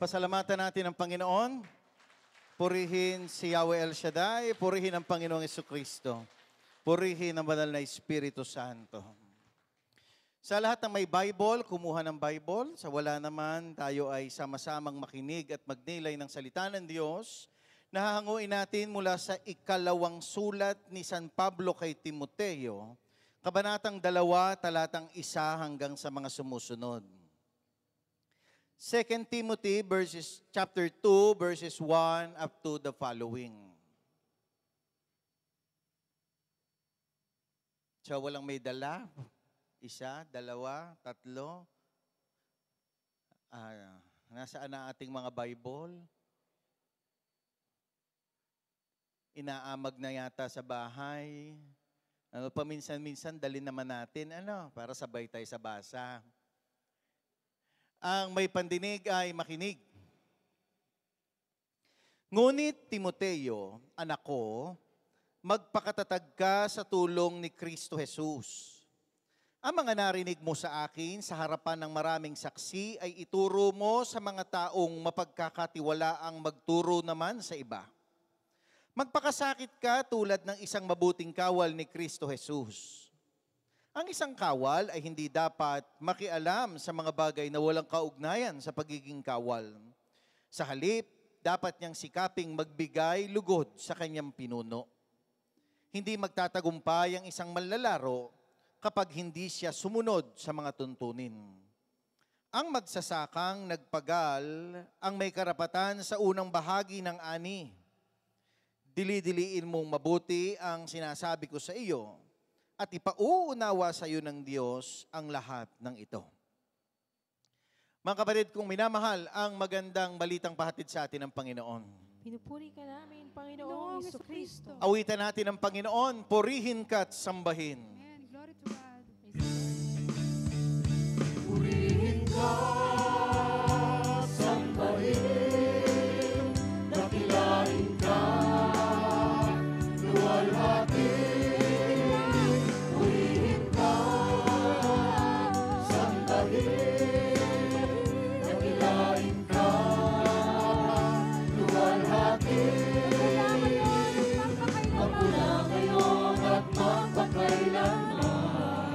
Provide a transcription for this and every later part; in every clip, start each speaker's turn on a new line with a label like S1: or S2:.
S1: Pasalamatan natin ang Panginoon. Purihin si Yahweh El Shaddai. Purihin ang Panginoong Jesucristo. Purihin ang banal na Espiritu Santo. Sa lahat ng may Bible, kumuha ng Bible. Sa wala naman, tayo ay sama-samang makinig at magnilay ng salita ng Diyos. Nahahanguin natin mula sa ikalawang sulat ni San Pablo kay Timoteo, Kabanatang 2, talatang 1 hanggang sa mga sumusunod. 2 Timothy chapter 2, verses 1 up to the following. So, walang may dala? 1, 2, 3. Nasaan na ating mga Bible? Inaamag na yata sa bahay. Paminsan-minsan, dalhin naman natin, para sabay tayo sa basa. Ang may pandinig ay makinig. Ngunit, Timoteo, anak ko, magpakatatag ka sa tulong ni Kristo Jesus. Ang mga narinig mo sa akin sa harapan ng maraming saksi ay ituro mo sa mga taong mapagkakatiwalaang magturo naman sa iba. Magpakasakit ka tulad ng isang mabuting kawal ni Kristo Jesus. Ang isang kawal ay hindi dapat makialam sa mga bagay na walang kaugnayan sa pagiging kawal. Sa halip, dapat niyang sikaping magbigay lugod sa kanyang pinuno. Hindi magtatagumpay ang isang manlalaro kapag hindi siya sumunod sa mga tuntunin. Ang magsasakang nagpagal ang may karapatan sa unang bahagi ng ani. Dili-diliin mong mabuti ang sinasabi ko sa iyo at ipauunawa sa iyo ng Diyos ang lahat ng ito. Mga kapatid kong minamahal, ang magandang balitang pahatid sa atin ng Panginoon.
S2: Pinupuri ka namin, Panginoong Jesucristo.
S1: Awitan natin ang Panginoon, purihin ka at sambahin.
S2: Amen. Glory to God.
S3: Purihin ka, sambahin, dakilain ka, luwalhati. Purihin ka, sambahin, dakilain ka, luwalhati. Magmula ngayon at magpakailanman,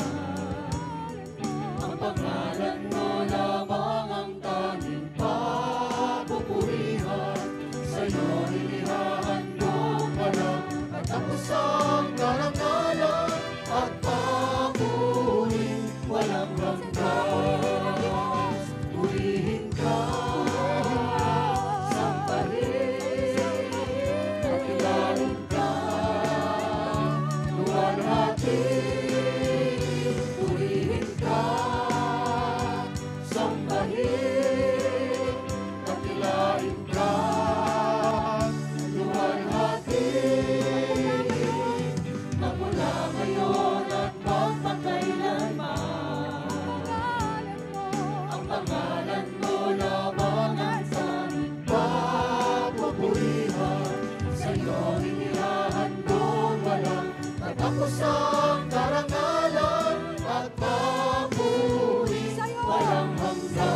S3: ang pangalan mo lamang ang tanging papupurihan. Sa'yo inihahandog walang katapusan, karangalan at papuri walang hanggan. Purihin ka, sambahin, dakilain ka, luwalhati. Purihin ka, sambahin, dakilain ka, luwalhati. Magmula ngayon at magpakailanman, ang pangalan mo lamang ang tanging papupurihan. Sa'yo inihahandog walang katapusan, karangalan at papuri walang hanggan.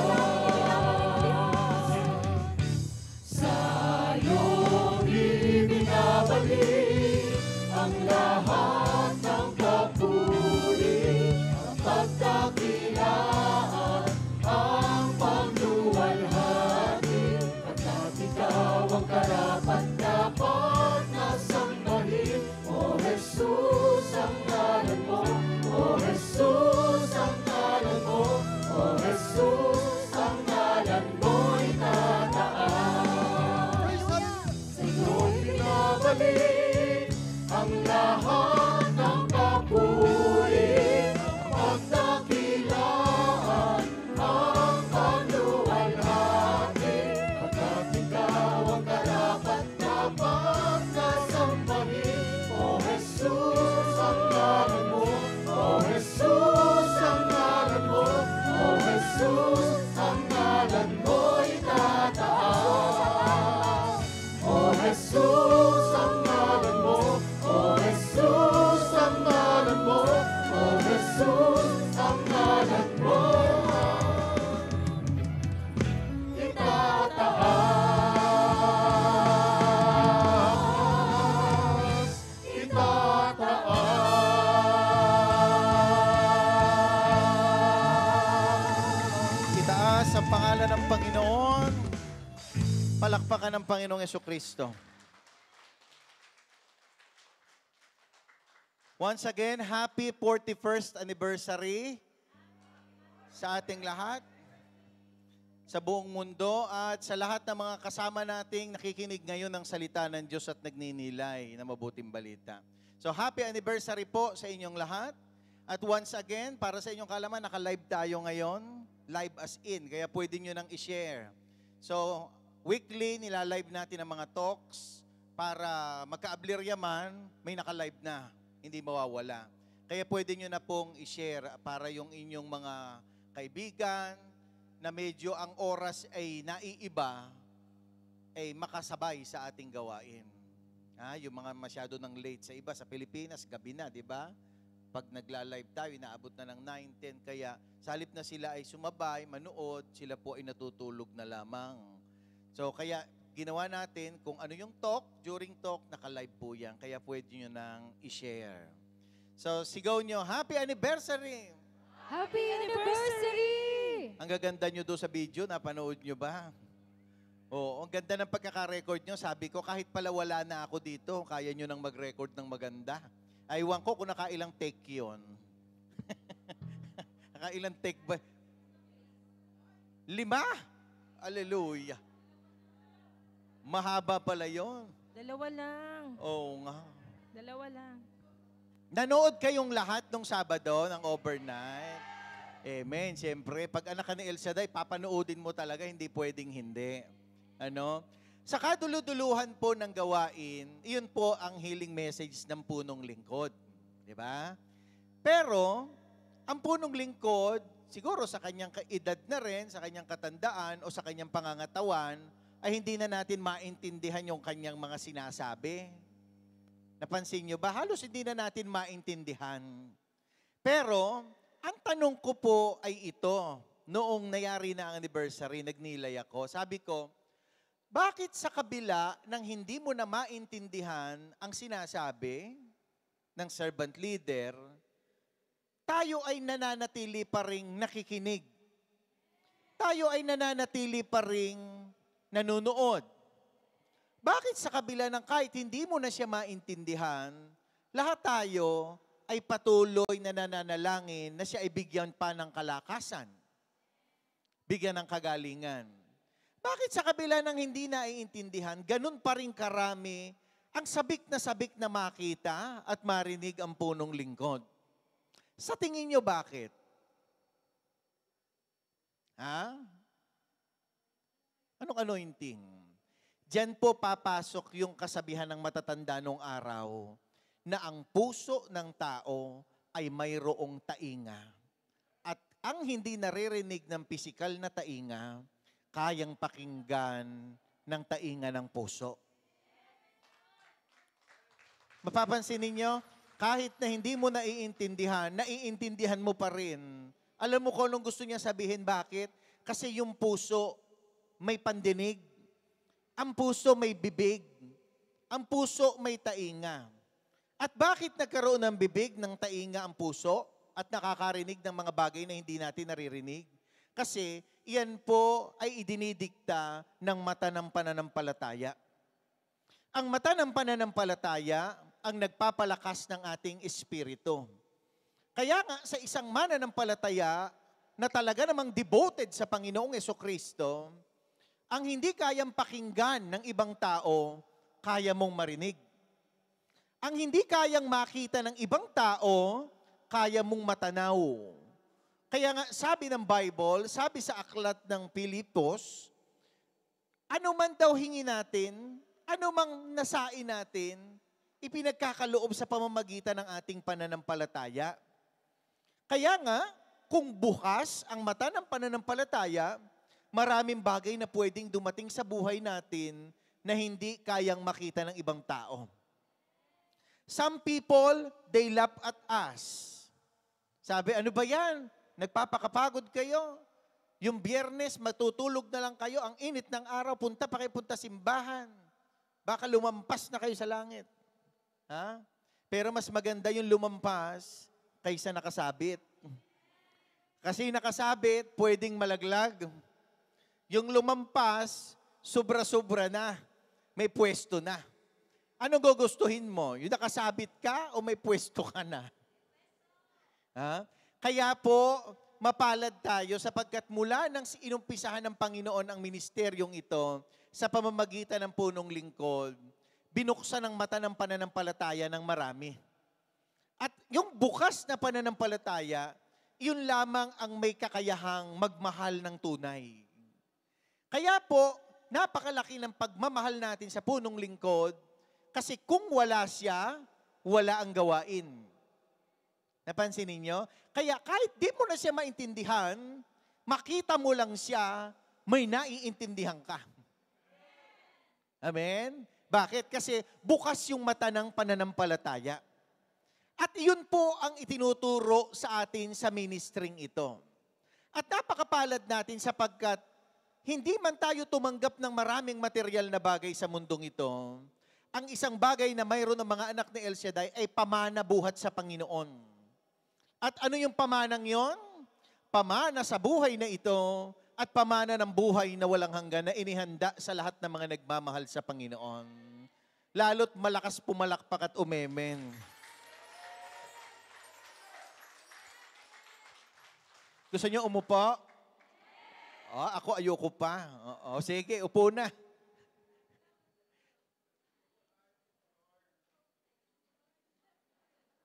S3: Sa'yo ibinabalik ang lahat ng papuri, ang pagdakilaan, ang pagluwalhati, pagkat ikaw ang karapat-dapat na sambahin. O Jesus, ang ngalan mo, O Jesus, ang ngalan mo, O Jesus, ang ngalan mo'y tataas. Sa'yo'y binabalik ang lahat ng papuri, ang pagdakilaan, ang pagluwalhati, pagkat ikaw ang karapat-dapat na sambahin. O Jesus, ang ngalan mo, O Jesus, ang ngalan mo, O Jesus, ang ngalan mo'y tataas. O Jesus, ang ngalan mo, O Jesus, ang ngalan mo, O Jesus, ang ngalan mo. Itataas.
S1: ng Panginoong Jesucristo. Once again, happy 41st anniversary sa ating lahat, sa buong mundo, at sa lahat ng mga kasama nating nakikinig ngayon ng salita ng Diyos at nagninilay na mabuting balita. So, happy anniversary po sa inyong lahat. At once again, para sa inyong kalaman, naka-live tayo ngayon, live as in, kaya pwede nyo nang i-share. So, weekly, nilalive natin ang mga talks para magka-ablirya man, may naka-live na. Hindi mawawala. Kaya pwede nyo na pong i-share para yung inyong mga kaibigan na medyo ang oras ay naiiba, ay makasabay sa ating gawain. Yung mga masyado ng late sa iba, sa Pilipinas, gabi na, di ba? Pag nagla-live tayo, inaabot na ng 9, 10, kaya sa halip na sila ay sumabay, manood, sila po ay natutulog na lamang. So kaya ginawa natin kung ano yung talk, during talk, naka-live po yan. Kaya pwede nyo nang i-share. So, sigaw nyo, happy anniversary!
S2: Happy anniversary!
S1: Ang gaganda nyo doon sa video, napanood nyo ba? Oo, ang ganda ng pagkaka-record nyo. Sabi ko, kahit pala wala na ako dito, kaya nyo nang mag-record ng maganda. Aywan ko kung nakailang take yun. Nakailang take ba? 5? Hallelujah! Mahaba pala yun.
S2: 2 lang.
S1: Oo nga.
S2: 2 lang.
S1: Nanood kayong lahat nung Sabado ng overnight. Amen. Siyempre, pag anak ka ni El Shaddai, papanoodin mo talaga, hindi pwedeng hindi. Ano? Sa kaduluduluhan po ng gawain, iyon po ang healing message ng punong lingkod. Di ba? Pero, ang punong lingkod, siguro sa kanyang edad na rin, sa kanyang katandaan o sa kanyang pangangatawan, ay hindi na natin maintindihan yung kanyang mga sinasabi. Napansin nyo ba? Halos hindi na natin maintindihan. Pero, ang tanong ko po ay ito. Noong nayari na ang anniversary, nagnilay ako. Sabi ko, bakit sa kabila ng hindi mo na maintindihan ang sinasabi ng servant leader, tayo ay nananatili pa ring nakikinig? Tayo ay nananatili pa ring nanonood. Bakit sa kabila ng kahit hindi mo na siya maintindihan, lahat tayo ay patuloy na nananalangin na siya ay bigyan pa ng kalakasan, bigyan ng kagalingan? Bakit sa kabila ng hindi naiintindihan, ganun pa rin karami ang sabik na makita at marinig ang punong lingkod? Sa tingin nyo bakit? Anong anointing? Diyan po papasok yung kasabihan ng matatanda nung araw na ang puso ng tao ay mayroong tainga. At ang hindi naririnig ng pisikal na tainga, kayang pakinggan ng tainga ng puso. Mapapansin ninyo, kahit na hindi mo naiintindihan mo pa rin. Alam mo kung anong gusto niya sabihin, bakit? Kasi yung puso may pandinig, ang puso may bibig, ang puso may tainga. At bakit nagkaroon ng bibig, ng tainga ang puso at nakakarinig ng mga bagay na hindi natin naririnig? Kasi iyan po ay idinidikta ng mata ng pananampalataya. Ang mata ng pananampalataya ang nagpapalakas ng ating espiritu. Kaya nga sa isang mananampalataya na talaga namang devoted sa Panginoong Jesucristo, ang hindi kayang pakinggan ng ibang tao, kaya mong marinig. Ang hindi kayang makita ng ibang tao, kaya mong matanaw. Kaya nga sabi ng Bible, sabi sa aklat ng Pilipos, ano man daw hingi natin, ano mang nasain natin, ipinagkakaloob sa pamamagitan ng ating pananampalataya. Kaya nga, kung bukas ang mata ng pananampalataya, maraming bagay na pwedeng dumating sa buhay natin na hindi kayang makita ng ibang tao. Some people, they laugh at us. Sabi, ano ba yan? Nagpapakapagod kayo? Yung Biyernes, matutulog na lang kayo. Ang init ng araw, punta pa kayo, punta simbahan. Baka lumampas na kayo sa langit. Pero mas maganda yung lumampas kaysa nakasabit. Kasi nakasabit, pwedeng malaglag. Yung lumampas, sobra-sobra na. may pwesto na. Anong gugustuhin mo? Yung nakasabit ka o may pwesto ka na? Ha? Kaya po, mapalad tayo sapagkat mula nang inumpisahan ng Panginoon ang ministeryong ito sa pamamagitan ng punong lingkod, binuksan ang mata ng pananampalataya ng marami. At yung bukas na pananampalataya, yun lamang ang may kakayahang magmahal ng tunay. Kaya po, napakalaki ng pagmamahal natin sa punong lingkod kasi kung wala siya, wala ang gawain. Napansin ninyo? Kaya kahit di mo na siya maintindihan, makita mo lang siya, may naiintindihan ka. Amen? Bakit? Kasi bukas yung mata ng pananampalataya. At iyon po ang itinuturo sa atin sa ministering ito. At napakapalad natin sapagkat hindi man tayo tumanggap ng maraming material na bagay sa mundong ito, ang isang bagay na mayroon ng mga anak ni El Shaddai ay pamana buhat sa Panginoon. At ano yung pamanang yon? Pamana sa buhay na ito at pamana ng buhay na walang hanggan na inihanda sa lahat ng mga nagmamahal sa Panginoon. Lalo't malakas pumalakpak at umemen. Gusto niyo umupo? Oh, ako ayoko pa. Oo, sige, upo na.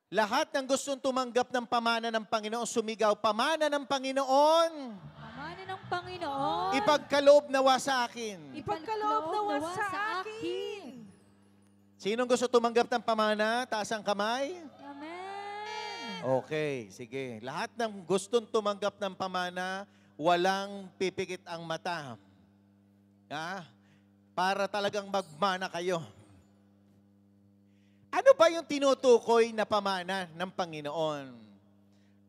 S1: Lahat ng gustong tumanggap ng pamana ng Panginoon, sumigaw, pamana ng Panginoon.
S2: Pamana ng Panginoon.
S1: Ipagkaloob nawa sa akin.
S2: Ipagkaloob nawa sa akin.
S1: Sinong gusto tumanggap ng pamana? Taas ang kamay.
S2: Amen.
S1: Okay, sige. Lahat ng gustong tumanggap ng pamana, walang pipikit ang mata. Ha? Para talagang magmana kayo. Ano ba yung tinutukoy na pamana ng Panginoon?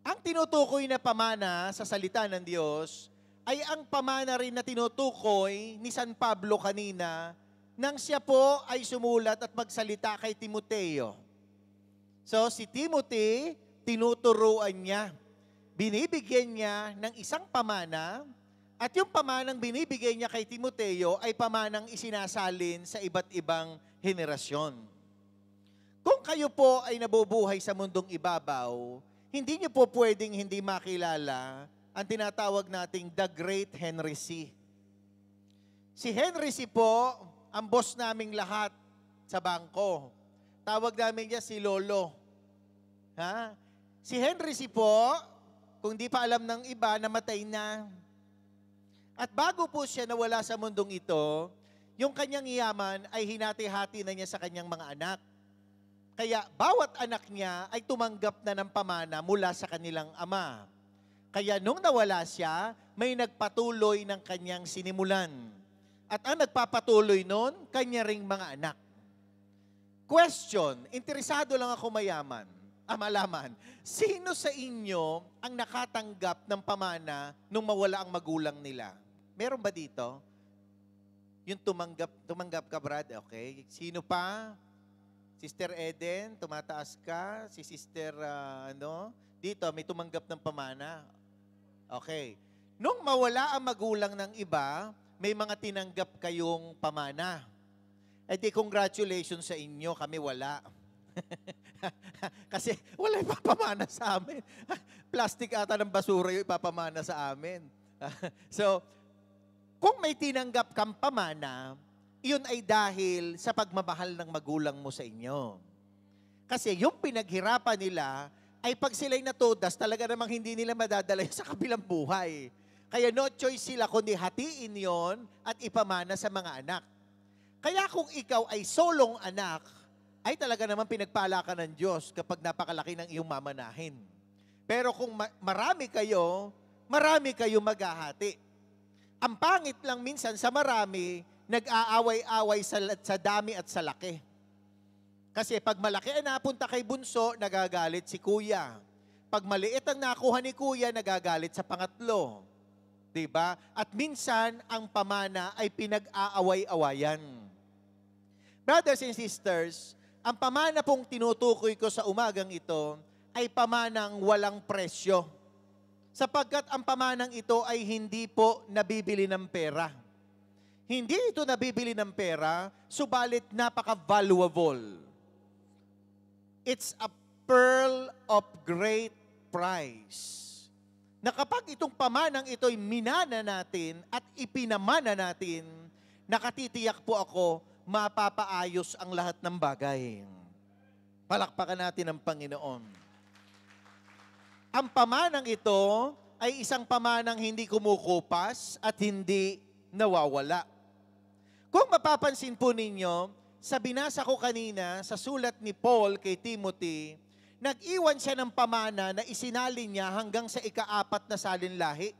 S1: Ang tinutukoy na pamana sa salita ng Diyos ay ang pamana rin na tinutukoy ni San Pablo kanina nang siya po ay sumulat at magsalita kay Timoteo. So si Timothy, tinuturuan niya. Binibigyan niya ng isang pamana at yung pamanang binibigay niya kay Timoteo ay pamanang isinasalin sa iba't ibang henerasyon. Kung kayo po ay nabubuhay sa mundong ibabaw, hindi niyo po pwedeng hindi makilala ang tinatawag nating The Great Henry C. Si Henry C po, ang boss naming lahat sa bangko. Tawag namin niya si Lolo. Ha? Si Henry C po, kung di pa alam ng iba, namatay na. At bago po siya nawala sa mundong ito, yung kanyang yaman ay hinati-hati na niya sa kanyang mga anak. Kaya bawat anak niya ay tumanggap na ng pamana mula sa kanilang ama. Kaya nung nawala siya, may nagpatuloy ng kanyang sinimulan. At ang nagpapatuloy nun, kanya ring mga anak. Question, interesado lang ako malaman, sino sa inyo ang nakatanggap ng pamana nung mawala ang magulang nila? Meron ba dito? Yung tumanggap ka, Brad? Okay. Sino pa? Sister Eden, tumataas ka. Si Sister, dito, may tumanggap ng pamana. Okay. Nung mawala ang magulang ng iba, may mga tinanggap kayong pamana. Eh di, congratulations sa inyo, kami wala. Kasi wala ipapamana sa amin. Plastic ata ng basura yung ipapamana sa amin. So, kung may tinanggap kang pamana, iyon ay dahil sa pagmamahal ng magulang mo sa inyo. Kasi yung pinaghirapan nila ay pag sila'y natudas, talaga namang hindi nila madadala sa kabilang buhay. Kaya no choice sila kundi hatiin yon at ipamana sa mga anak. Kaya kung ikaw ay solong anak, ay talaga naman pinagpala ka ng Diyos kapag napakalaki ng iyong mamanahin. Pero kung marami kayo maghahati. Ang pangit lang minsan sa marami, nag-aaway-away sa dami at sa laki. Kasi pag malaki ang napunta kay bunso, nagagalit si kuya. Pag maliit ang nakuha ni kuya, nagagalit sa pangatlo. Diba? At minsan, ang pamana ay pinag-aaway-awayan. Brothers and sisters, ang pamana pong tinutukoy ko sa umagang ito ay pamanang walang presyo. Sapagkat ang pamanang ito ay hindi po nabibili ng pera. Hindi ito nabibili ng pera, subalit napaka-valuable. It's a pearl of great price. Na kapag itong pamanang ito'y minana natin at ipinamana natin, nakatitiyak po ako, mapapaayos ang lahat ng bagay. Palakpakan natin ang Panginoon. Ang pamanang ito ay isang pamanang hindi kumukupas at hindi nawawala. Kung mapapansin po ninyo, sa binasa ko kanina, sa sulat ni Paul kay Timothy, nag-iwan siya ng pamana na isinalin niya hanggang sa ika-4 na salinlahi.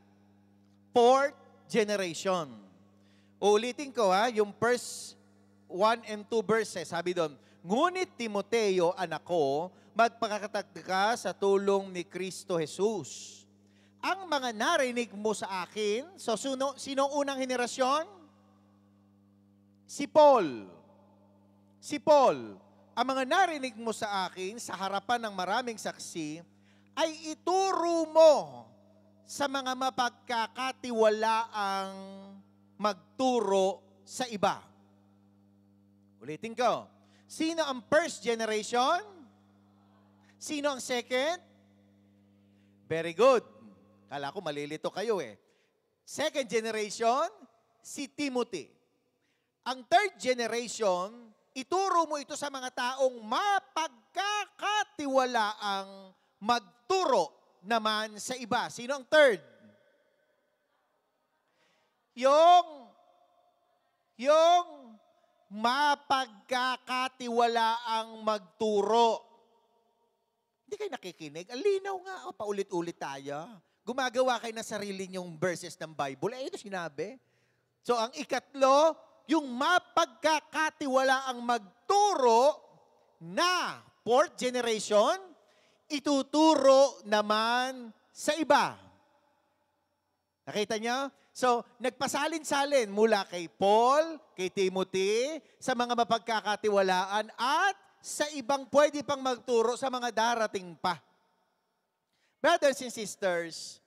S1: 4th generation. Uulitin ko yung verse 1 and 2 verses. Sabi doon, ngunit Timoteo, anak ko, magpakakatag ka sa tulong ni Kristo Jesus. Ang mga narinig mo sa akin, so sino unang henerasyon? Si Paul. Si Paul. Ang mga narinig mo sa akin sa harapan ng maraming saksi ay ituro mo sa mga mapagkakatiwalaang magturo sa iba. Ulitin ko. Sino ang first generation? Sino ang second? Very good. Kala ko malilito kayo Second generation, si Timothy. Ang third generation, ituro mo ito sa mga taong mapagkakatiwalaang magturo naman sa iba. Sino ang third? Yung mapagkakatiwalaang magturo. Hindi kayo nakikinig? Ang linaw nga. Paulit-ulit tayo. Gumagawa kayo ng sarili niyong verses ng Bible. Ito sinabi. So, ang ikatlo, yung mapagkakatiwalaang magturo na 4th generation, ituturo naman sa iba. Nakita niyo? So, nagpasalin-salin mula kay Paul, kay Timothy, sa mga mapagkakatiwalaan at sa ibang pwede pang magturo sa mga darating pa. Brothers and sisters,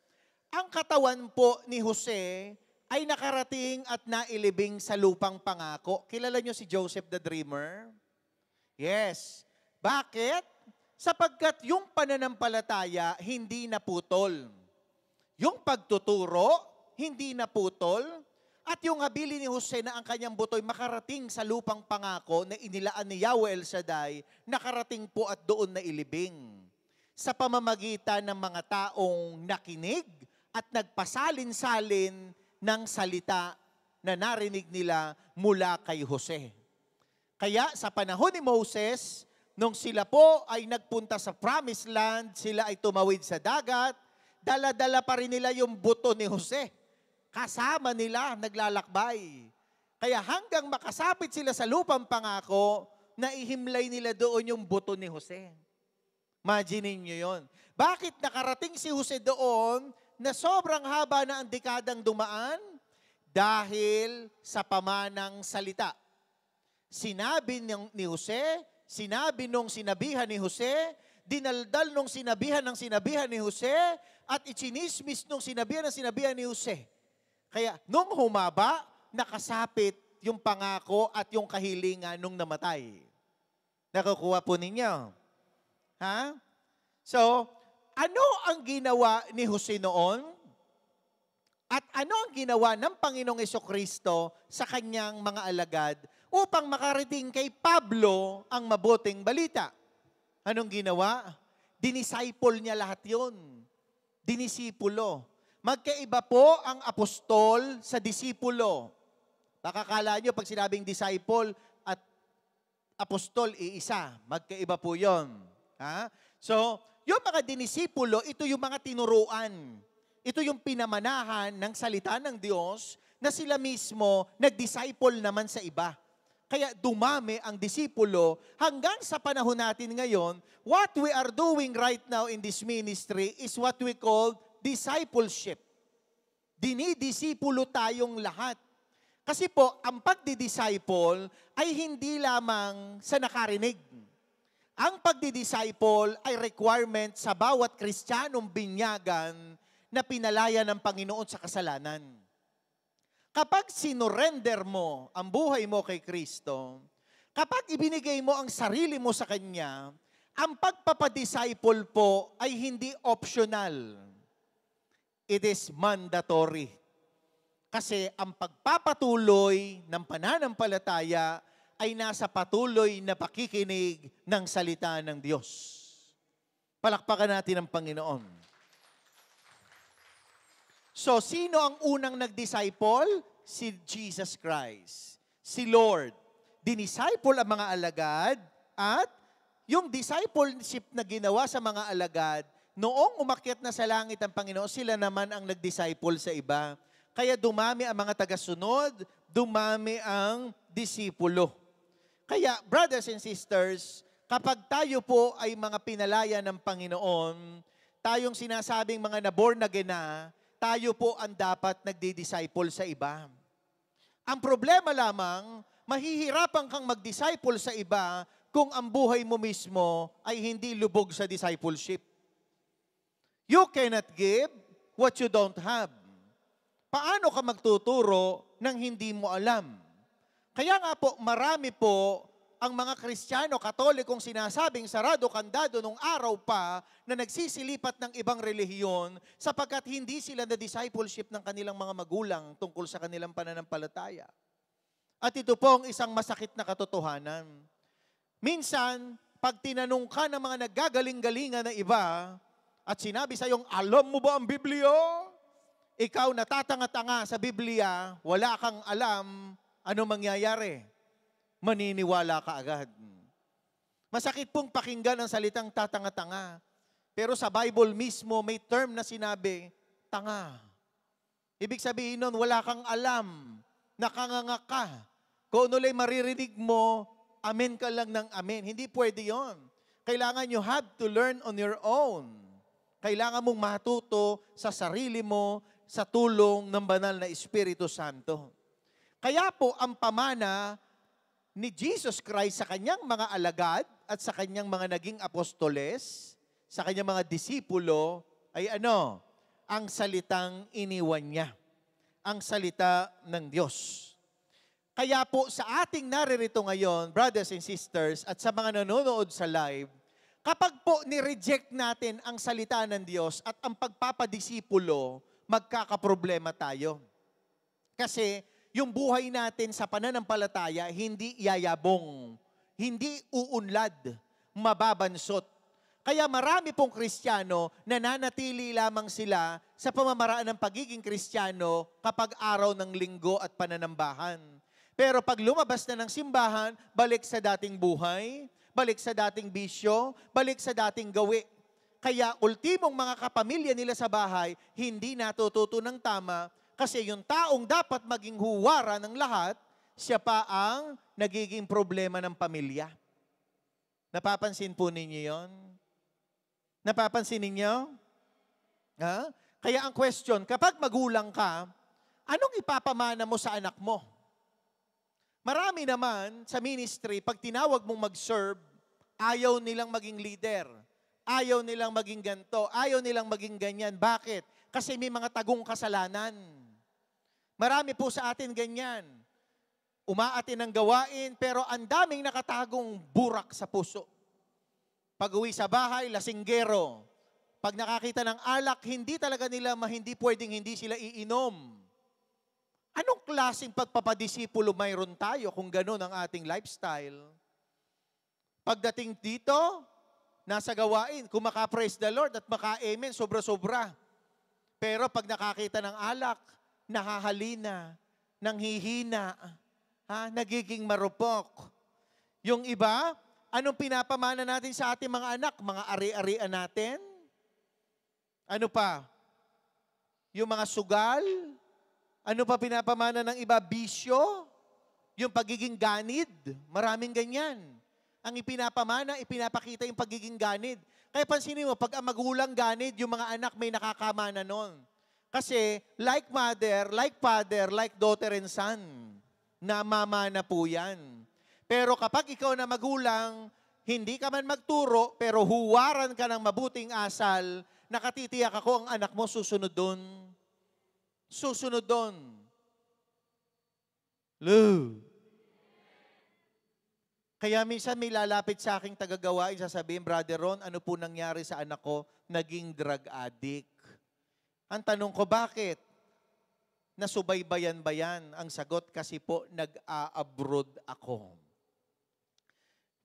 S1: ang katawan po ni Jose ay nakarating at nailibing sa lupang pangako. Kilala niyo si Joseph the Dreamer? Yes. Bakit? Sapagkat yung pananampalataya hindi naputol. Yung pagtuturo, hindi naputol. At yung habilin ni Jose na ang kanyang butoy makarating sa lupang pangako na inilaan ni Yahweh El Shaddai, nakarating po at doon na ilibing. Sa pamamagitan ng mga taong nakinig at nagpasalin-salin ng salita na narinig nila mula kay Jose. Kaya sa panahon ni Moses, nung sila po ay nagpunta sa Promised Land, sila ay tumawid sa dagat, dala-dala pa rin nila yung buto ni Jose. Kasama nila, naglalakbay. Kaya hanggang makasapit sila sa lupang pangako, naihimlay nila doon yung buto ni Jose. Imagine nyo yun. Bakit nakarating si Jose doon na sobrang haba na ang dekadang dumaan? Dahil sa pamanang salita. Sinabi ni Jose, sinabi nung sinabihan ni Jose, dinaldal nung sinabihan ng sinabihan ni Jose, at ichinismis nung sinabihan ng sinabihan ni Jose. Kaya nung humaba, nakasapit yung pangako at yung kahilingan nung namatay. Nakukuha po ninyo? Ha? So, ano ang ginawa ni Jose noon? At ano ang ginawa ng Panginoong Jesucristo sa kanyang mga alagad upang makarating kay Pablo ang mabuting balita? Anong ginawa? Dinisciple niya lahat yun. Dinisipulo. Magkaiba po ang apostol sa disipulo. Baka kala nyo pag sinabing disciple at apostol, iisa. Magkaiba po yun. Ha? So, yung mga dinisipulo, ito yung mga tinuruan. Ito yung pinamanahan ng salita ng Diyos na sila mismo nag-disciple naman sa iba. Kaya dumami ang disipulo hanggang sa panahon natin ngayon, what we are doing right now in this ministry is what we call discipleship. Dinidisipulo tayong lahat. Kasi po, ang pagdidisciple ay hindi lamang sa nakarinig. Ang pagdidisciple ay requirement sa bawat Kristiyanong binyagan na pinalaya ng Panginoon sa kasalanan. Kapag sinurrender mo ang buhay mo kay Kristo, kapag ibinigay mo ang sarili mo sa Kanya, ang pagpapadisciple po ay hindi optional. It is mandatory. Kasi ang pagpapatuloy ng pananampalataya ay nasa patuloy na pakikinig ng salita ng Diyos. Palakpakan natin ang Panginoon. So, sino ang unang nag-disciple? Si Jesus Christ. Si Lord. Dinisciple ang mga alagad at yung discipleship na ginawa sa mga alagad, noong umakyat na sa langit ang Panginoon, sila naman ang nag-disciple sa iba. Kaya dumami ang mga tagasunod, dumami ang disipulo. Kaya, brothers and sisters, kapag tayo po ay mga pinalaya ng Panginoon, tayong sinasabing mga na-born again na, tayo po ang dapat nagdi-disciple sa iba. Ang problema lamang, mahihirapan kang mag-disciple sa iba kung ang buhay mo mismo ay hindi lubog sa discipleship. You cannot give what you don't have. Paano ka magtuturo ng hindi mo alam? Kaya nga po, marami po ang mga Kristiyano, Katolikong sinasabing sarado kandado nung araw pa na nagsisilipat ng ibang relihiyon sapagkat hindi sila na discipleship ng kanilang mga magulang tungkol sa kanilang pananampalataya. At ito po ang isang masakit na katotohanan. Minsan, pag tinanong ka ng mga naggagaling-galingan na iba at sinabi sa iyong, alam mo ba ang Biblia? Ikaw natatanga-tanga sa Biblia, wala kang alam, ano mangyayari? Maniniwala ka agad. Masakit pong pakinggan ang salitang tatanga-tanga. Pero sa Bible mismo, may term na sinabi, tanga. Ibig sabihin nun, wala kang alam, nakanganga ka. Kung ano lang maririnig mo, amen ka lang ng amen. Hindi pwede yon. Kailangan you have to learn on your own. Kailangan mong matuto sa sarili mo, sa tulong ng banal na Espiritu Santo. Kaya po ang pamana ni Jesus Christ sa kanyang mga alagad at sa kanyang mga naging apostoles, sa kanyang mga disipulo, ay ano? Ang salitang iniwan niya. Ang salita ng Diyos. Kaya po sa ating naririto ngayon, brothers and sisters, at sa mga nanonood sa live, kapag po ni-reject natin ang salita ng Diyos at ang pagpapadisipulo, magkakaproblema tayo. Kasi yung buhay natin sa pananampalataya, hindi yayabong, hindi uunlad, mababansot. Kaya marami pong Kristiyano, nananatili lamang sila sa pamamaraan ng pagiging Kristiyano kapag araw ng linggo at pananambahan. Pero pag lumabas na ng simbahan, balik sa dating buhay, balik sa dating bisyo, balik sa dating gawi. Kaya ultimong mga kapamilya nila sa bahay, hindi natututo ng tama kasi yung taong dapat maging huwara ng lahat, siya pa ang nagiging problema ng pamilya. Napapansin po ninyo yon? Napapansin ninyo? Ha? Kaya ang question, kapag magulang ka, anong ipapamana mo sa anak mo? Marami naman sa ministry, pag tinawag mong mag-serve, ayaw nilang maging leader. Ayaw nilang maging ganto. Ayaw nilang maging ganyan. Bakit? Kasi may mga tagong kasalanan. Marami po sa atin ganyan. Umaatin ng gawain, pero ang daming nakatagong burak sa puso. Pag-uwi sa bahay, lasinggero. Pag nakakita ng alak, hindi talaga nila hindi pwedeng hindi sila iinom. Anong klaseng pagpapadisipulo mayroon tayo kung gano'n ang ating lifestyle? Pagdating dito, nasa gawain, kung maka-praise the Lord at maka-amen, sobra-sobra. Pero pag nakakita ng alak, nahahalina, nanghihina, nagiging marupok. Yung iba, anong pinapamana natin sa ating mga anak? Mga ari-arian natin? Ano pa? Yung mga sugal? Ano pa pinapamana ng iba? Bisyo? Yung pagiging ganid? Maraming ganyan. Ang ipinapamana, ipinapakita yung pagiging ganid. Kaya pansinin mo, pag ang magulang ganid, yung mga anak may nakakamana nun. Kasi like mother, like father, like daughter and son, namamana po yan. Pero kapag ikaw na magulang, hindi ka man magturo, pero huwaran ka ng mabuting asal, nakatitiyak ako ang anak mo susunod doon. Susunod doon. Lu. Kaya minsan may lalapit sa aking tagagawain, sasabihin, Brother Ron, ano po nangyari sa anak ko? Naging drug addict. Ang tanong ko, bakit? Nasubaybayan ba yan? Ang sagot, kasi po, nag-a-abroad ako.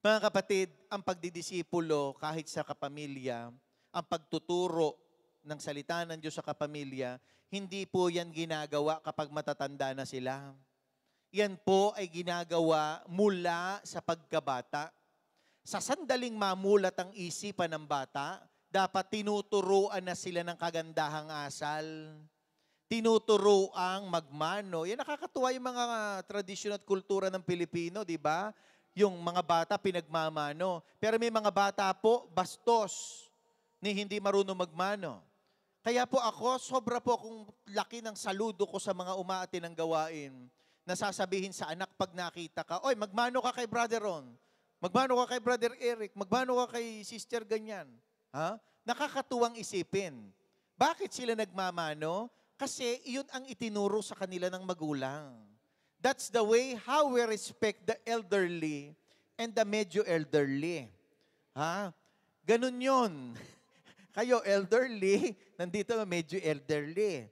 S1: Mga kapatid, ang pagdidisipulo kahit sa kapamilya, ang pagtuturo ng salita ng Diyos sa kapamilya, hindi po yan ginagawa kapag matatanda na sila. Yan po ay ginagawa mula sa pagkabata. Sa sandaling mamulat ang isipan ng bata, dapat tinuturuan na sila ng kagandahang asal. Tinuturuang magmano. Yan nakakatuwa yung mga tradisyon at kultura ng Pilipino, di ba? Yung mga bata pinagmamano. Pero may mga bata po, bastos, ni hindi marunong magmano. Kaya po ako, sobra po akong laki ng saludo ko sa mga umaati ng gawain. Nasasabihin sa anak pag nakita ka, oy, magmano ka kay Brother Ron, magmano ka kay Brother Eric, magmano ka kay Sister ganyan. Ha? Nakakatuwang isipin. Bakit sila nagmamano? Kasi iyon ang itinuro sa kanila ng magulang. That's the way how we respect the elderly and the medyo elderly. Ha? Ganun yun. Kayo elderly, nandito medyo elderly.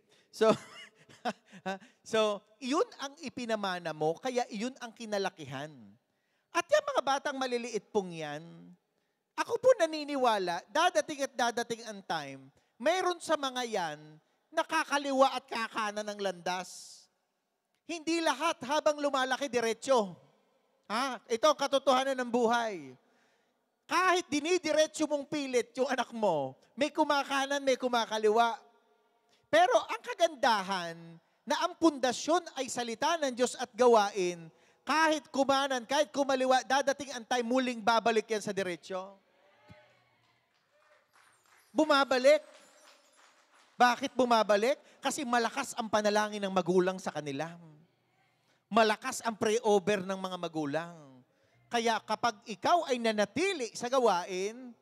S1: So, iyon ang ipinamana mo, kaya iyon ang kinalakihan. At yung mga batang maliliit pong yan, ako po naniniwala, dadating at dadating ang time, mayroon sa mga yan, nakakaliwa at kakanan ng landas. Hindi lahat habang lumalaki diretsyo. Ito ang katotohanan ng buhay. Kahit dinidiretso mong pilit yung anak mo, may kumakanan, may kumakaliwa. Pero ang kagandahan na ang pundasyon ay salita ng Diyos at gawain, kahit kumanan, kahit kumaliwa, dadating ang time muling babalik yan sa diretsyo. Bumabalik. Bakit bumabalik? Kasi malakas ang panalangin ng magulang sa kanila. Malakas ang pray-over ng mga magulang. Kaya kapag ikaw ay nanatili sa gawain,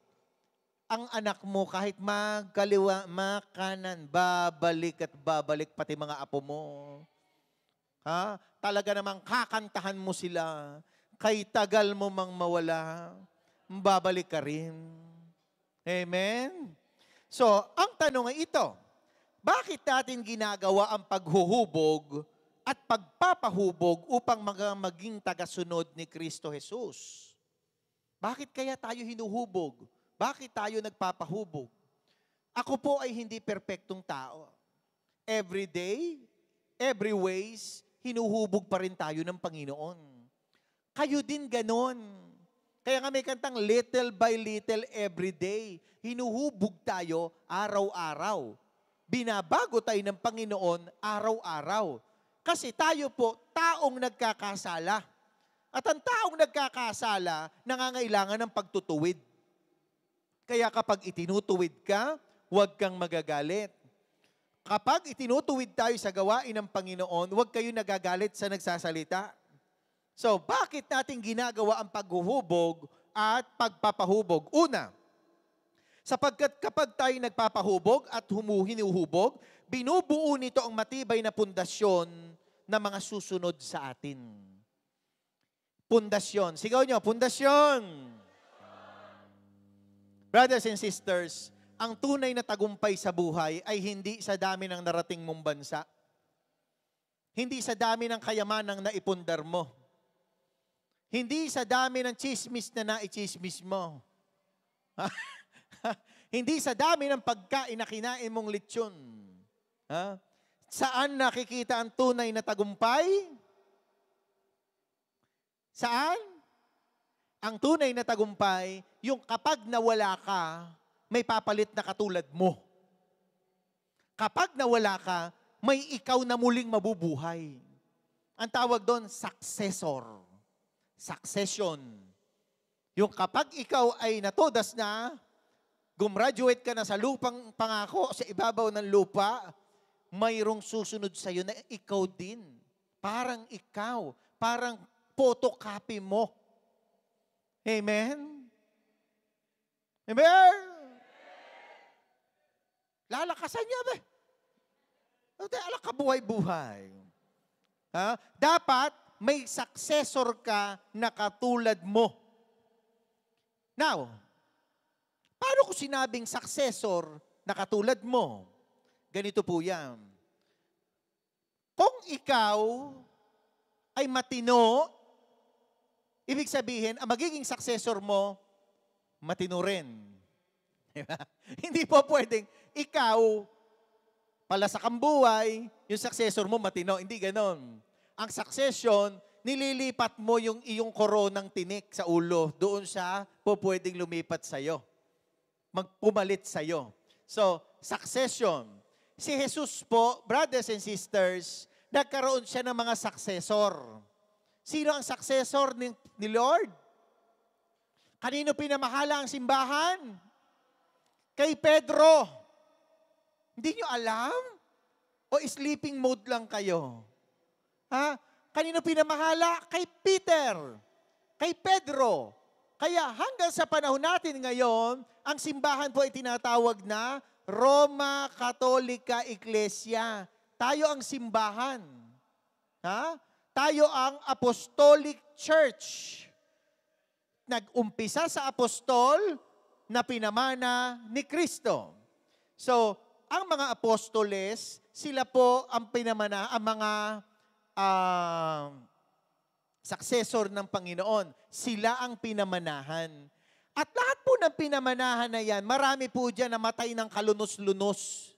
S1: ang anak mo kahit magkaliwa, makanan, babalik at babalik pati mga apo mo. Talaga namang kakantahan mo sila. Kay tagal mo mang mawala, babalik ka rin. Amen? So, ang tanong ay ito, bakit natin ginagawa ang paghuhubog at pagpapahubog upang maging tagasunod ni Kristo Jesus? Bakit kaya tayo hinuhubog? Bakit tayo nagpapahubog? Ako po ay hindi perpektong tao. Every day, every ways, hinuhubog pa rin tayo ng Panginoon. Kayo din ganon. Kaya nga may kantang little by little every day. Hinuhubog tayo araw-araw. Binabago tayo ng Panginoon araw-araw. Kasi tayo po, taong nagkakasala. At ang taong nagkakasala, nangangailangan ng pagtutuwid. Kaya kapag itinutuwid ka, huwag kang magagalit. Kapag itinutuwid tayo sa gawain ng Panginoon, huwag kayo nagagalit sa nagsasalita. So, bakit natin ginagawa ang paghuhubog at pagpapahubog? Una, sapagkat kapag tayo nagpapahubog at hinuhubog, binubuo nito ang matibay na pundasyon ng mga susunod sa atin. Pundasyon. Sigaw nyo, pundasyon. Brothers and sisters, ang tunay na tagumpay sa buhay ay hindi sa dami ng narating mong bansa. Hindi sa dami ng kayamanang naipundar mo. Hindi sa dami ng chismis na naichismis mo. Hindi sa dami ng pagkain na kinain mong lechon. Saan nakikita ang tunay na tagumpay? Saan? Ang tunay na tagumpay, yung kapag nawala ka, may papalit na katulad mo. Kapag nawala ka, may ikaw na muling mabubuhay. Ang tawag doon, successor. Succession. Yung kapag ikaw ay natodas na, gumraduate ka na sa lupang pangako, sa ibabaw ng lupa, mayroong susunod sa iyo na ikaw din. Parang ikaw. Parang photocopy mo. Amen? Amen? Lalakasan niya ba? Alak ka buhay-buhay. Dapat may successor ka na katulad mo. Now, paano ko sinabing successor na katulad mo? Ganito po yan. Kung ikaw ay matino, ibig sabihin, ang magiging successor mo, matino rin. Diba? Hindi po pwedeng ikaw, pala sa kambuhay, yung successor mo matino. Hindi ganon. Ang succession, nililipat mo yung iyong koronang tinik sa ulo. Doon siya po pwedeng lumipat sa'yo. Magpumalit sa'yo. So, succession. Si Jesus po, brothers and sisters, nagkaroon siya ng mga successor. Sino ang successor ni Lord? Kanino pinamahala ang simbahan? Kay Pedro. Hindi nyo alam? O sleeping mode lang kayo? Ha? Kanino pinamahala? Kay Peter. Kay Pedro. Kaya hanggang sa panahon natin ngayon, ang simbahan po ay tinatawag na Roma Katolika Iglesia. Tayo ang simbahan. Ha? Tayo ang Apostolic Church. Nag-umpisa sa apostol na pinamana ni Kristo. So, ang mga apostoles, sila po ang pinamana, ang mga successor ng Panginoon. Sila ang pinamanahan. At lahat po ng pinamanahan na yan, marami po dyan namatay ng kalunos-lunos.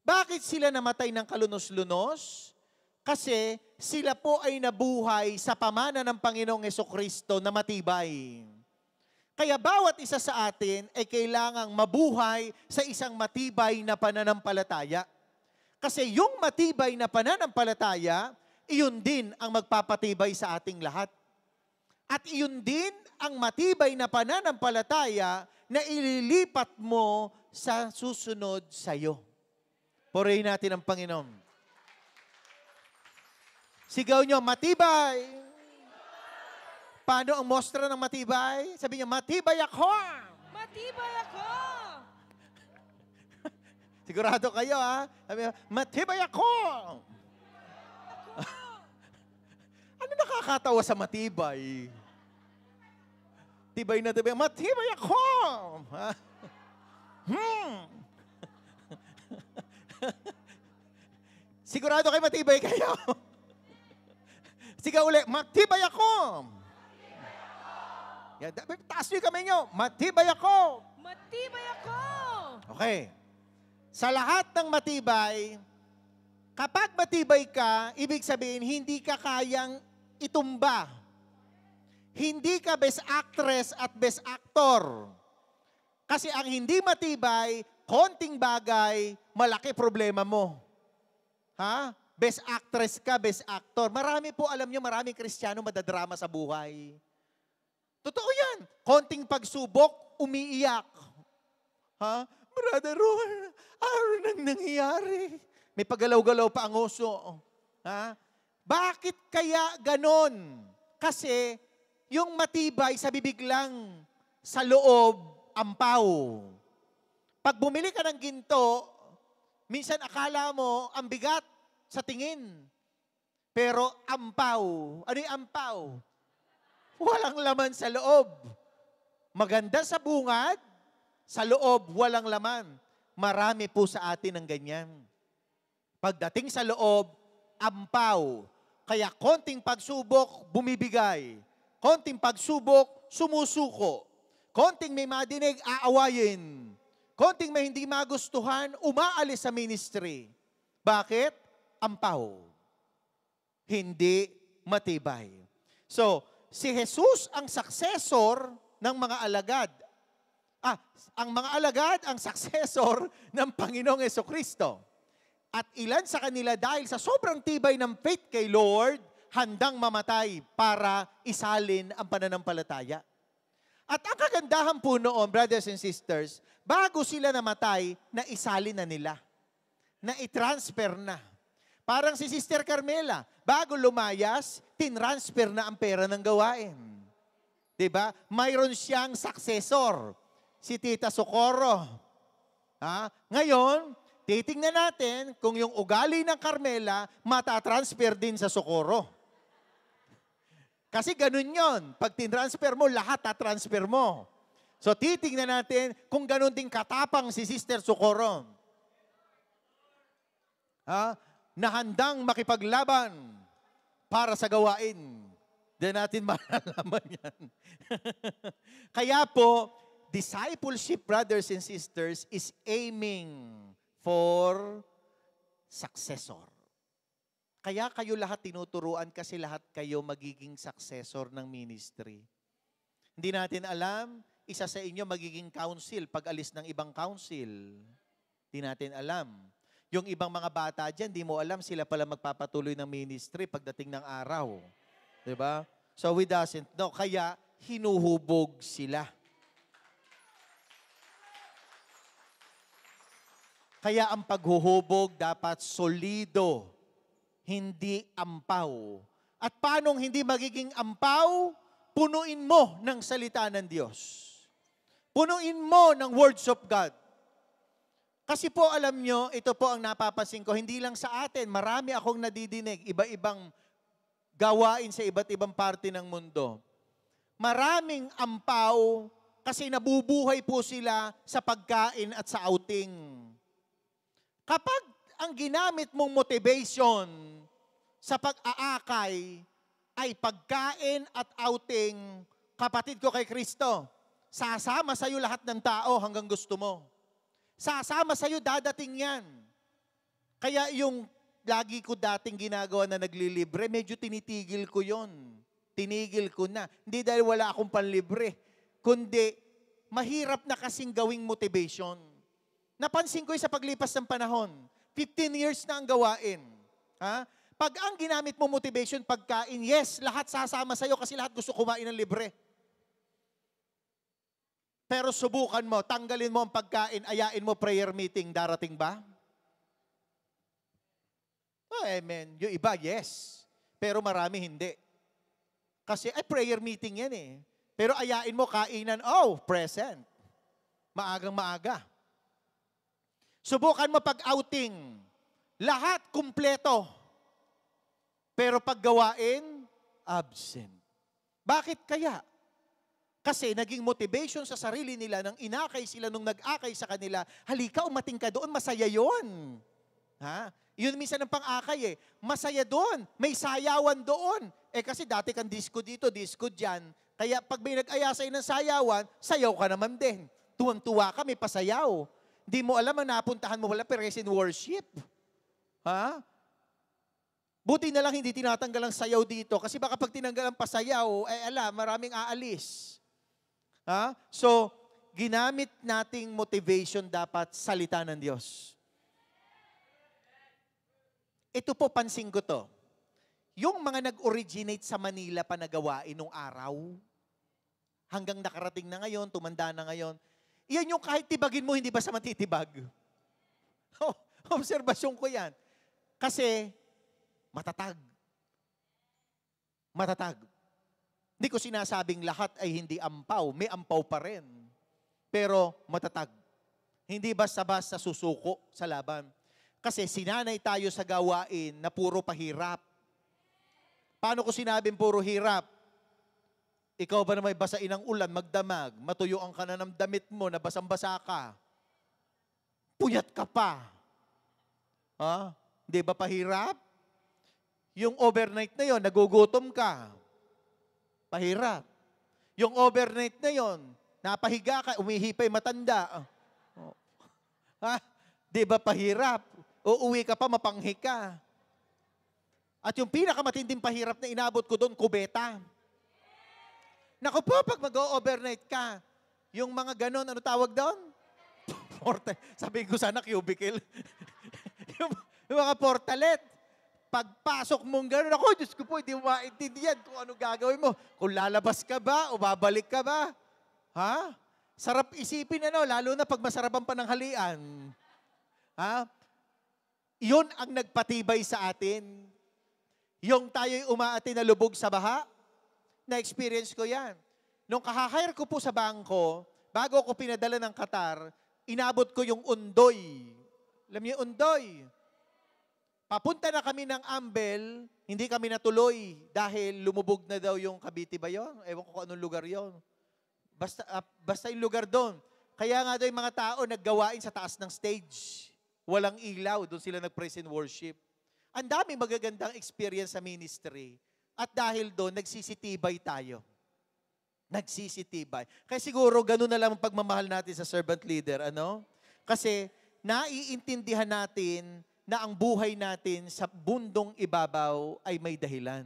S1: Bakit sila namatay ng kalunos-lunos? Kasi sila po ay nabuhay sa pamana ng Panginoong Jesucristo na matibay. Kaya bawat isa sa atin ay kailangang mabuhay sa isang matibay na pananampalataya. Kasi yung matibay na pananampalataya, iyon din ang magpapatibay sa ating lahat. At iyon din ang matibay na pananampalataya na ililipat mo sa susunod sa iyo. Purihin natin ang Panginoon. Sigaw nyo, matibay! Paano ang mostra ng matibay? Sabi niya, matibay ako!
S2: Matibay ako!
S1: Sigurado kayo, ha? Sabi niya, matibay ako! Ano nakakatawa sa matibay? Tibay na tibay, matibay ako! Ha? Sigurado kayo matibay kayo? Sigaw ulit, matibay ako! Yan, taas niyo yung kamay niyo. Matibay ako.
S2: Matibay ako!
S1: Okay. Sa lahat ng matibay, kapag matibay ka, ibig sabihin, hindi ka kayang itumba. Hindi ka best actress at best actor. Kasi ang hindi matibay, konting bagay, malaki problema mo. Ha? Best actress ka, best actor. Marami po, alam nyo, maraming Kristiyano madadrama sa buhay. Totoo yan. Konting pagsubok, umiiyak. Ha? Brother Ron, ano nang nangyayari? May paggalaw-galaw pa ang oso. Ha? Bakit kaya ganon? Kasi yung matibay sa bibig lang, sa loob, ampaw. Pag bumili ka ng ginto, minsan akala mo ang bigat sa tingin. Pero ampaw. Ano yung ampaw? Walang laman sa loob. Maganda sa bungad, sa loob, walang laman. Marami po sa atin ang ganyan. Pagdating sa loob, ampaw. Kaya konting pagsubok, bumibigay. Konting pagsubok, sumusuko. Konting may madinig, aawayin. Konting may hindi magustuhan, umaalis sa ministry. Bakit? Ampaw. Hindi matibay. So, si Jesus ang successor ng mga alagad. Ang mga alagad ang successor ng Panginoong Jesucristo. At ilan sa kanila dahil sa sobrang tibay ng faith kay Lord, handang mamatay para isalin ang pananampalataya. At ang kagandahan po noon, brothers and sisters, bago sila namatay, naisalin na nila. Na i-transfer na. Parang si Sister Carmela, bago lumayas, tinransfer na ang pera ng gawain. Diba? Mayroon siyang successor, si Tita Socorro. Ngayon, titingnan natin kung yung ugali ng Carmela matatransfer din sa Socorro. Kasi ganun yon. Pag tinransfer mo, lahat tatransfer mo. So titingnan natin kung ganun din katapang si Sister Socorro. Na handang makipaglaban para sa gawain. Diyan natin malalaman yan. Kaya po, discipleship, brothers and sisters, is aiming for successor. Kaya kayo lahat tinuturuan kasi lahat kayo magiging successor ng ministry. Hindi natin alam, isa sa inyo magiging council pag alis ng ibang council. Hindi natin alam. Yung ibang mga bata dyan, di mo alam sila pala magpapatuloy ng ministry pagdating ng araw. Diba? So we doesn't know. Kaya hinuhubog sila. Kaya ang paghuhubog dapat solido, hindi ampaw. At paanong hindi magiging ampaw? Punuin mo ng salita ng Diyos. Punuin mo ng words of God. Kasi po alam nyo, ito po ang napapansin ko, hindi lang sa atin, marami akong nadidinig, iba-ibang gawain sa iba't ibang parte ng mundo. Maraming ampaw kasi nabubuhay po sila sa pagkain at sa outing. Kapag ang ginamit mong motivation sa pag-aakay ay pagkain at outing, kapatid ko kay Kristo, sasama sa'yo lahat ng tao hanggang gusto mo. Sasama sa'yo, dadating yan. Kaya yung lagi ko dating ginagawa na naglilibre, medyo tinitigil ko yon. Tinigil ko na. Hindi dahil wala akong panlibre, kundi mahirap na kasing gawing motivation. Napansin ko sa paglipas ng panahon, 15 years na ang gawain. Pag ang ginamit mo motivation, pagkain, yes, lahat sasama sa'yo kasi lahat gusto kumain ng libre. Pero subukan mo, tanggalin mo ang pagkain, ayain mo prayer meeting, darating ba? Oh, amen. Yung iba, yes. Pero marami hindi. Kasi, prayer meeting yan eh. Pero ayain mo kainan, present. Maagang maaga. Subukan mo pag-outing. Lahat kumpleto. Pero pag gawain, absent. Bakit kaya? Kasi naging motivation sa sarili nila nang inakay sila nung nag-akay sa kanila, halika, umating ka doon, masaya yun. Yun minsan ang pang-akay eh. Masaya doon, may sayawan doon. Kasi dati kang disco dito, disco dyan. Kaya pag may nag-aya sa'yo ng sayawan, sayaw ka naman din. Tuwang-tuwa ka, may pasayaw. Di mo alam ang napuntahan mo wala praise and worship. Buti na lang hindi tinatanggal ang sayaw dito. Kasi baka pag tinanggal ang pasayaw, maraming aalis. So, ginamit nating motivation dapat salita ng Diyos. Ito po, pansin ko to. Yung mga nag-originate sa Manila pa na gawain nung araw, hanggang nakarating na ngayon, tumanda na ngayon, iyan yung kahit tibagin mo, hindi basta matitibag. Obserbasyon ko yan. Kasi, matatag. Matatag. Hindi ko sinasabing lahat ay hindi ampaw. May ampaw pa rin. Pero matatag. Hindi basta-basta susuko sa laban. Kasi sinanay tayo sa gawain na puro pahirap. Paano ko sinabing puro hirap? Ikaw ba na may basain ng ulan, magdamag, matuyuan ka na ng damit mo, na basang-basa ka? Puyat ka pa. Hindi ba pahirap? Yung overnight na yon, nagugutom ka. Pahirap. Yung overnight na yon, napahiga ka, umihipay matanda. Di ba pahirap? Uuwi ka pa, mapanghi ka. At yung pinakamatinding pahirap na inabot ko doon, kubeta. Naku po, pag mag-overnight ka, yung mga ganon, ano tawag doon? Sabihin ko sana cubicle. yung mga portalet. Pagpasok mong gano'n, ako, Diyos ko po, hindi mo maintindihan kung ano gagawin mo. Kung lalabas ka ba o babalik ka ba? Sarap isipin, lalo na pag masarap ang pananghalian. Yun ang nagpatibay sa atin. Yung tayo'y umaati na lubog sa baha, na-experience ko yan. Nung kahahire ko po sa bangko, bago ko pinadala ng Qatar, inabot ko yung undoy. Alam niyo yung undoy? Papunta na kami ng Ambel, hindi kami natuloy dahil lumubog na daw yung Cavite ba yun? Ewan ko kung anong lugar yon. Basta yung lugar doon. Kaya nga daw yung mga tao naggawain sa taas ng stage. Walang ilaw, doon sila nag-praise and worship. Ang dami magagandang experience sa ministry. At dahil doon, nagsisitibay tayo. Nagsisitibay. Kaya siguro, ganun na lang ang pagmamahal natin sa servant leader. Ano? Kasi, naiintindihan natin na ang buhay natin sa bundong ibabaw ay may dahilan.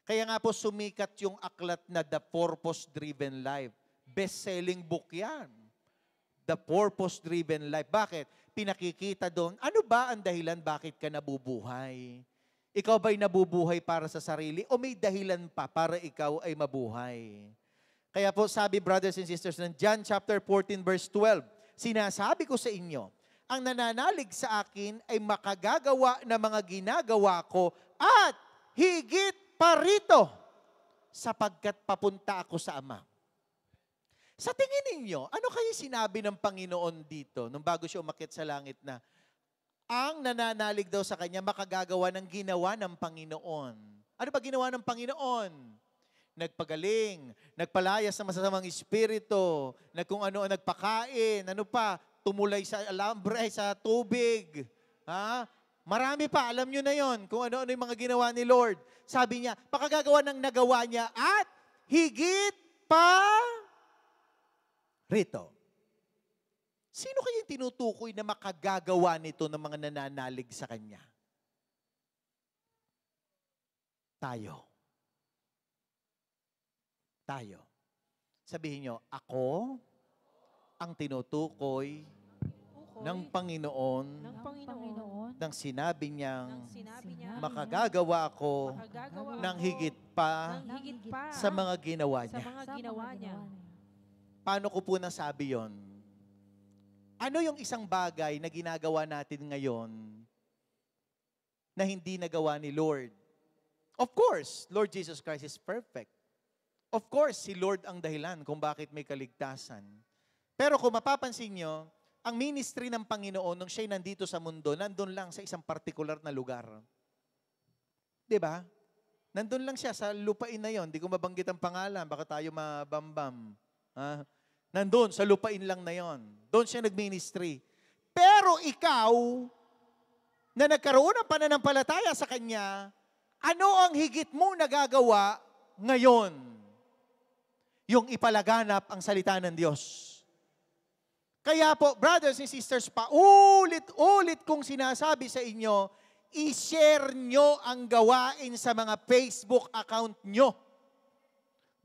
S1: Kaya nga po sumikat yung aklat na The Purpose-Driven Life. Best-selling book yan. The Purpose-Driven Life. Bakit? Pinakikita doon, ano ba ang dahilan bakit ka nabubuhay? Ikaw ba'y nabubuhay para sa sarili o may dahilan pa para ikaw ay mabuhay? Kaya po sabi, brothers and sisters, ng John chapter 14 verse 12, sinasabi ko sa inyo, ang nananalig sa akin ay makagagawa ng mga ginagawa ko at higit pa rito sapagkat papunta ako sa Ama. Sa tingin ninyo, ano kayo sinabi ng Panginoon dito nung bago siya umakyat sa langit na ang nananalig daw sa kanya makagagawa ng ginawa ng Panginoon? Ano ba ginawa ng Panginoon? Nagpagaling, nagpalayas sa masasamang espiritu, kung ano, nagpakain, ano pa, tumulay sa alambre, sa tubig. Ha? Marami pa, alam nyo na yon kung ano-ano yung mga ginawa ni Lord. Sabi niya, pakagagawa ng nagawa niya at higit pa rito. Sino kaya tinutukoy na makagagawa nito ng mga nananalig sa Kanya? Tayo. Tayo. Sabihin nyo, ako ang tinutukoy ng Panginoon nang sinabi niyang makagagawa ako ng higit pa sa mga ginawa niya. Paano ko po nasabi yon? Ano yung isang bagay na ginagawa natin ngayon na hindi nagawa ni Lord? Of course, Lord Jesus Christ is perfect. Of course, si Lord ang dahilan kung bakit may kaligtasan. Pero kung mapapansin nyo, ang ministry ng Panginoon nung siya'y nandito sa mundo, nandun lang sa isang partikular na lugar. Diba? Nandun lang siya sa lupain na yon. Hindi ko mabanggit ang pangalan, baka tayo mabambam. Nandun, sa lupain lang na yon. Doon siya nag-ministry. Pero ikaw, na nagkaroon ng pananampalataya sa Kanya, ano ang higit mong nagagawa ngayon? Yung ipalaganap ang salita ng Diyos. Kaya po, brothers and sisters, paulit-ulit kong sinasabi sa inyo, i-share nyo ang gawain sa mga Facebook account nyo.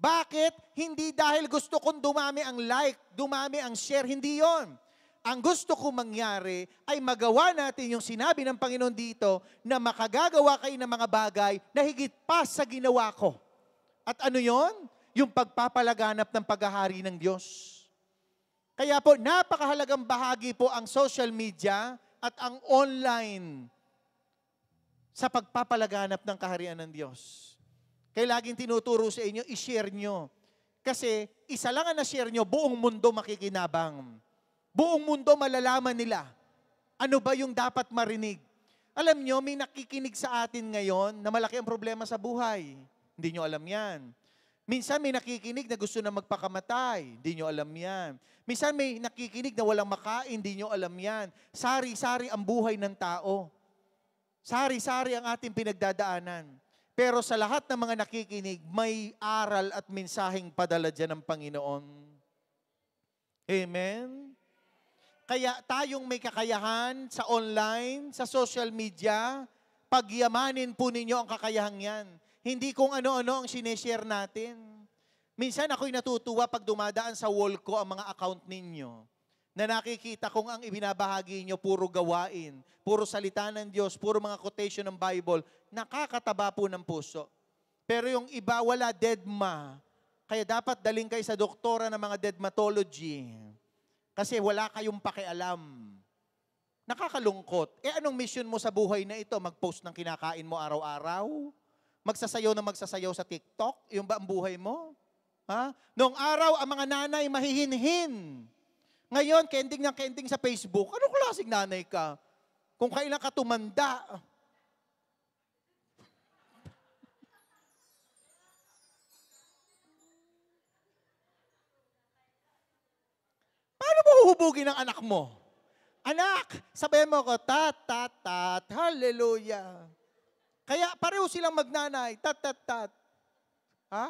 S1: Bakit? Hindi dahil gusto kong dumami ang like, dumami ang share, hindi yon. Ang gusto kong mangyari ay magawa natin yung sinabi ng Panginoon dito na makagagawa kayo ng mga bagay na higit pa sa ginawa ko. At ano yon? Yung pagpapalaganap ng paghahari ng Diyos. Kaya po, napakahalagang bahagi po ang social media at ang online sa pagpapalaganap ng kaharian ng Diyos. Kaya laging tinuturo sa inyo, i-share nyo. Kasi isa lang ang na-share nyo, buong mundo makikinabang. Buong mundo malalaman nila. Ano ba yung dapat marinig? Alam nyo, may nakikinig sa atin ngayon na malaki ang problema sa buhay. Hindi nyo alam yan. Minsan may nakikinig na gusto na magpakamatay. Hindi nyo alam yan. Minsan may nakikinig na walang makain. Hindi nyo alam yan. Sari-sari ang buhay ng tao. Sari-sari ang ating pinagdadaanan. Pero sa lahat ng mga nakikinig, may aral at mensaheng padala dyan ng Panginoon. Amen? Kaya tayong may kakayahan sa online, sa social media, pagyamanin po ninyo ang kakayahang yan. Hindi kung ano-ano ang sineshare natin. Minsan ako'y natutuwa pag dumadaan sa wall ko ang mga account ninyo na nakikita kong ang ibinabahagi nyo puro gawain, puro salita ng Diyos, puro mga quotation ng Bible, nakakataba po ng puso. Pero yung iba wala dedma. Kaya dapat daling kayo sa doktora ng mga dermatology kasi wala kayong pakialam. Nakakalungkot. Anong mission mo sa buhay na ito? Mag-post ng kinakain mo araw-araw? Magsasayaw na magsasayaw sa TikTok? Yung ba ang buhay mo? Ha? Noong araw, ang mga nanay mahihinhin. Ngayon, kending ng kending sa Facebook. Anong klaseng nanay ka? kung kailan ka tumanda. Paano mo huhubugin ang anak mo? Anak, sabayan mo ko, tat, tat, tat, hallelujah. Kaya pareho silang magnanay, tat, tat, tat. Ha?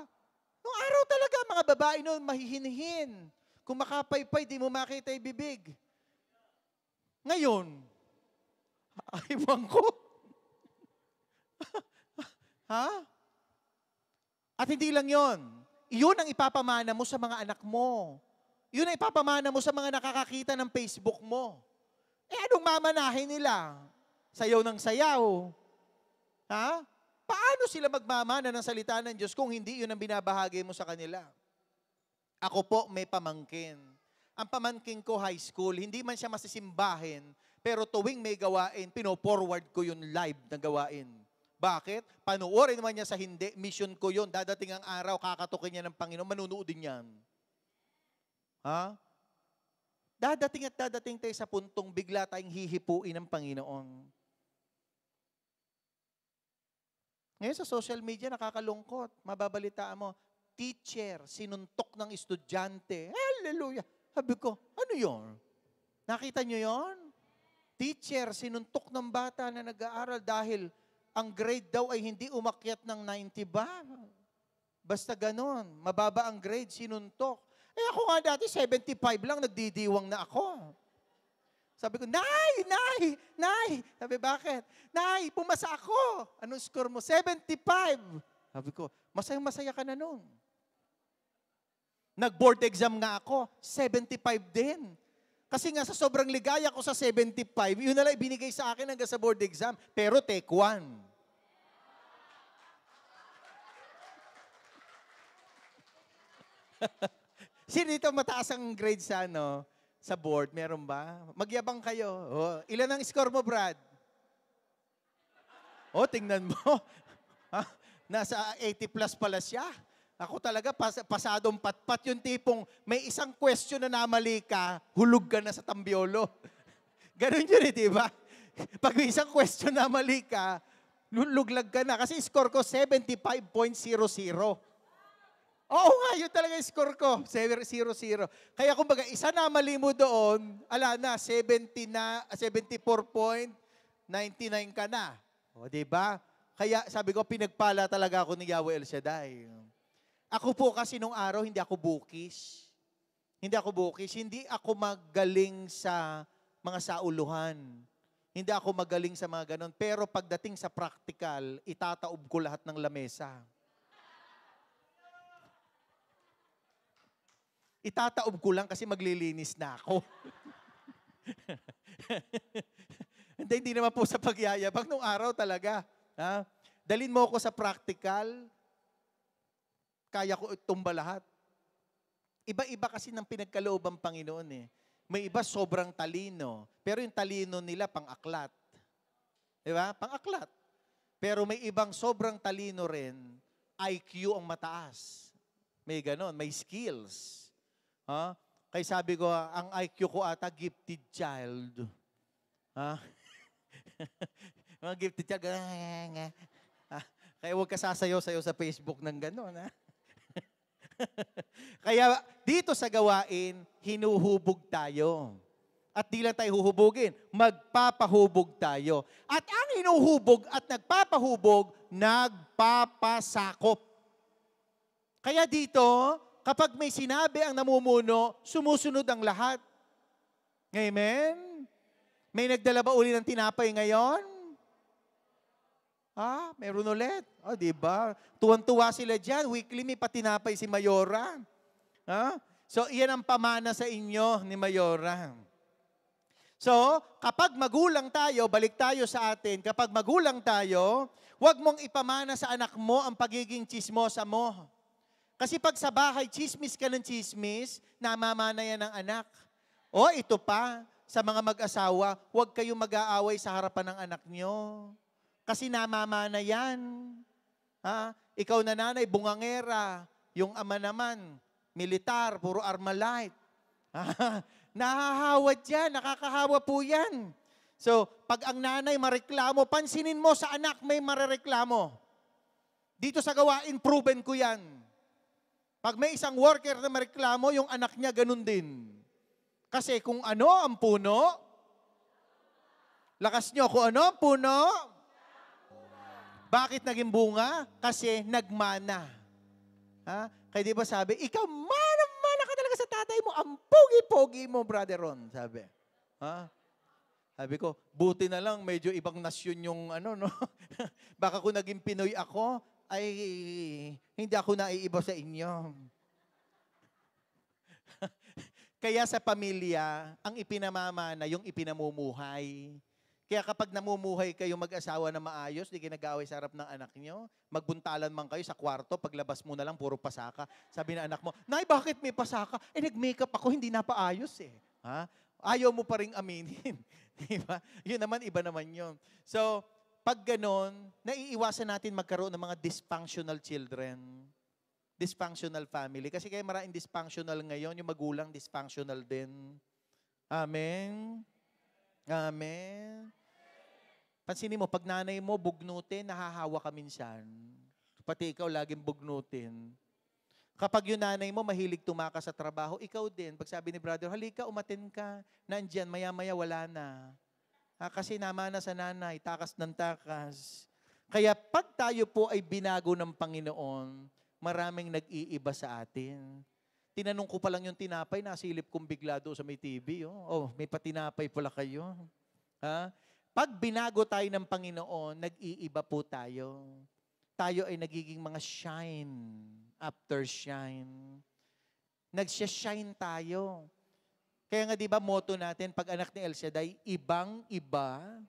S1: Nung araw talaga, mga babae noon, mahihinhin. Kung makapaypay, di mo makita yung bibig. Ngayon, aywan ko. Ha? At hindi lang yon. Iyon ang ipapamana mo sa mga anak mo. Yun ang ipapamana mo sa mga nakakakita ng Facebook mo. Anong mamanahin nila? Sayaw ng sayaw. Ha? Paano sila magmamana ng salita ng Diyos kung hindi yun ang binabahagi mo sa kanila? Ako po may pamangkin. Ang pamangkin ko high school, hindi man siya masisimbahin, pero tuwing may gawain, pino-forward ko yun live na gawain. Bakit? Panuorin naman niya sa hindi, mission ko yun. Dadating ang araw, kakatukin niya ng Panginoon, manunood din yan. Ha? Dadating at dadating tayo sa puntong bigla tayong hihipuin ng Panginoon. Ngayon sa social media, nakakalungkot. Mababalitaan mo, teacher, sinuntok ng estudyante. Hallelujah! Sabi ko, ano yun? Nakita nyo yun? Teacher, sinuntok ng bata na nag-aaral dahil ang grade daw ay hindi umakyat ng 90 ba? Basta ganon, mababa ang grade, sinuntok. Ako nga dati, 75 lang, nagdidiwang na ako. Sabi ko, Nay! Sabi, bakit? Nay, pumasa ako. Anong score mo? 75. Sabi ko, masaya ka na nun. Nag-board exam nga ako, 75 din. Kasi nga sa sobrang ligaya ko sa 75, yun na lang ibinigay sa akin hanggang sa board exam. Pero take 1. Sino dito mataas ang grade sa board? Meron ba? Magyabang kayo. Oh, ilan ang score mo, Brad? Oh, tingnan mo. Nasa 80 plus pala siya. Ako talaga, pasadong patpat yung tipong may isang question na namali ka, hulog ka na sa tambiolo. Ganun yun di ba? Pag may isang question na mali ka, luglag ka na. Kasi score ko 75.00. Oo nga, yun talaga yung score ko. 0-0. Kaya kumbaga, isa na mali mo doon, ala na, 74.99 ka na. O, diba? Kaya sabi ko, pinagpala talaga ako ni Yahweh El Shaddai. Ako po kasi nung araw, hindi ako bukis. Hindi ako magaling sa mga sauluhan. Hindi ako magaling sa mga ganon. Pero pagdating sa practical, itataob ko lahat ng lamesa. Itataob ko lang kasi maglilinis na ako. Hindi naman po sa pagyayabang nung araw talaga. Ha? Dalin mo ako sa practical, kaya ko tumba lahat. Iba-iba kasi ng pinagkaloob ang Panginoon eh. May iba sobrang talino, pero yung talino nila pang-aklat. Diba? Pang-aklat. Pero may ibang sobrang talino rin, IQ ang mataas. May ganon, may skills. Ha? Kaya sabi ko, ang IQ ko ata gifted child. Ha? Mga gifted child. Kaya huwag ka sasayaw-sayaw sa Facebook ng gano'n. Ha? Kaya dito sa gawain, hinuhubog tayo. At di lang tayo huhubugin, magpapahubog tayo. At ang hinuhubog at nagpapahubog, nagpapasakop. Kaya dito, kapag may sinabi ang namumuno, sumusunod ang lahat. Amen? May nagdala ba uli ng tinapay ngayon? Meron ulit. Diba? Tuwan-tuwa sila dyan. Weekly may patinapay si Mayora. So, iyan ang pamana sa inyo ni Mayora. So, kapag magulang tayo, balik tayo sa atin, kapag magulang tayo, huwag mong ipamana sa anak mo ang pagiging chismosa mo. Kasi pag sa bahay, chismis ka ng chismis, namamana yan ng anak. Ito pa, sa mga mag-asawa, huwag kayong mag-aaway sa harapan ng anak nyo. Kasi namamana yan. Ikaw na nanay, bungangera. Yung ama naman, militar, puro Armalite. Nahahawad yan, nakakahawa po yan. So, pag ang nanay mareklamo, pansinin mo sa anak may marereklamo. Dito sa gawain, proven ko yan. Pag may isang worker na mareklamo, yung anak niya ganun din. Kasi kung ano ang puno, lakas nyo, kung ano ang puno, bakit naging bunga? Kasi nagmana. Ha? Kaya di ba sabi, ikaw mana ka talaga sa tatay mo, ang pogi-pogi mo, brother Ron, sabi. Ha? Sabi ko, buti na lang, medyo ibang nasyon yung ano, no? Baka kung naging Pinoy ako, ay hindi ako naiiba sa inyo. Kaya sa pamilya, ang ipinamamana, yung ipinamumuhay. Kaya kapag namumuhay kayo mag-asawa na maayos, di kayo nag-aaway sa harap ng anak nyo, magbuntalan man kayo sa kwarto, paglabas mo na lang, puro pasaka. Sabi ng anak mo, Nay, bakit may pasaka? Nag-makeup ako, hindi na paayos eh. Ha? Ayaw mo pa rin aminin. Diba? Yun naman, iba naman yun. So, pag ganon, naiiwasan natin magkaroon ng mga dysfunctional children. Dysfunctional family. Kasi kaya maraming dysfunctional ngayon, yung magulang dysfunctional din. Amen? Amen? Pansinin mo, pag nanay mo bugnutin, nahahawa ka minsan. Pati ikaw laging bugnutin. Kapag yung nanay mo mahilig tumakas sa trabaho, ikaw din. Pag sabi ni brother, halika, umatin ka. Nandyan, maya-maya wala na. Kasi namana sa nanay, takas ng takas. Kaya pag tayo po ay binago ng Panginoon, maraming nag-iiba sa atin. Tinanong ko pa lang yung tinapay, nasilip kong bigla doon sa may TV. Oh, may patinapay pala kayo. Ha? Pag binago tayo ng Panginoon, nag-iiba po tayo. Tayo ay nagiging mga shine after shine. Nagsya-shine tayo. Kaya nga 'di ba motto natin pag anak ni El Shaddai, ibang-iba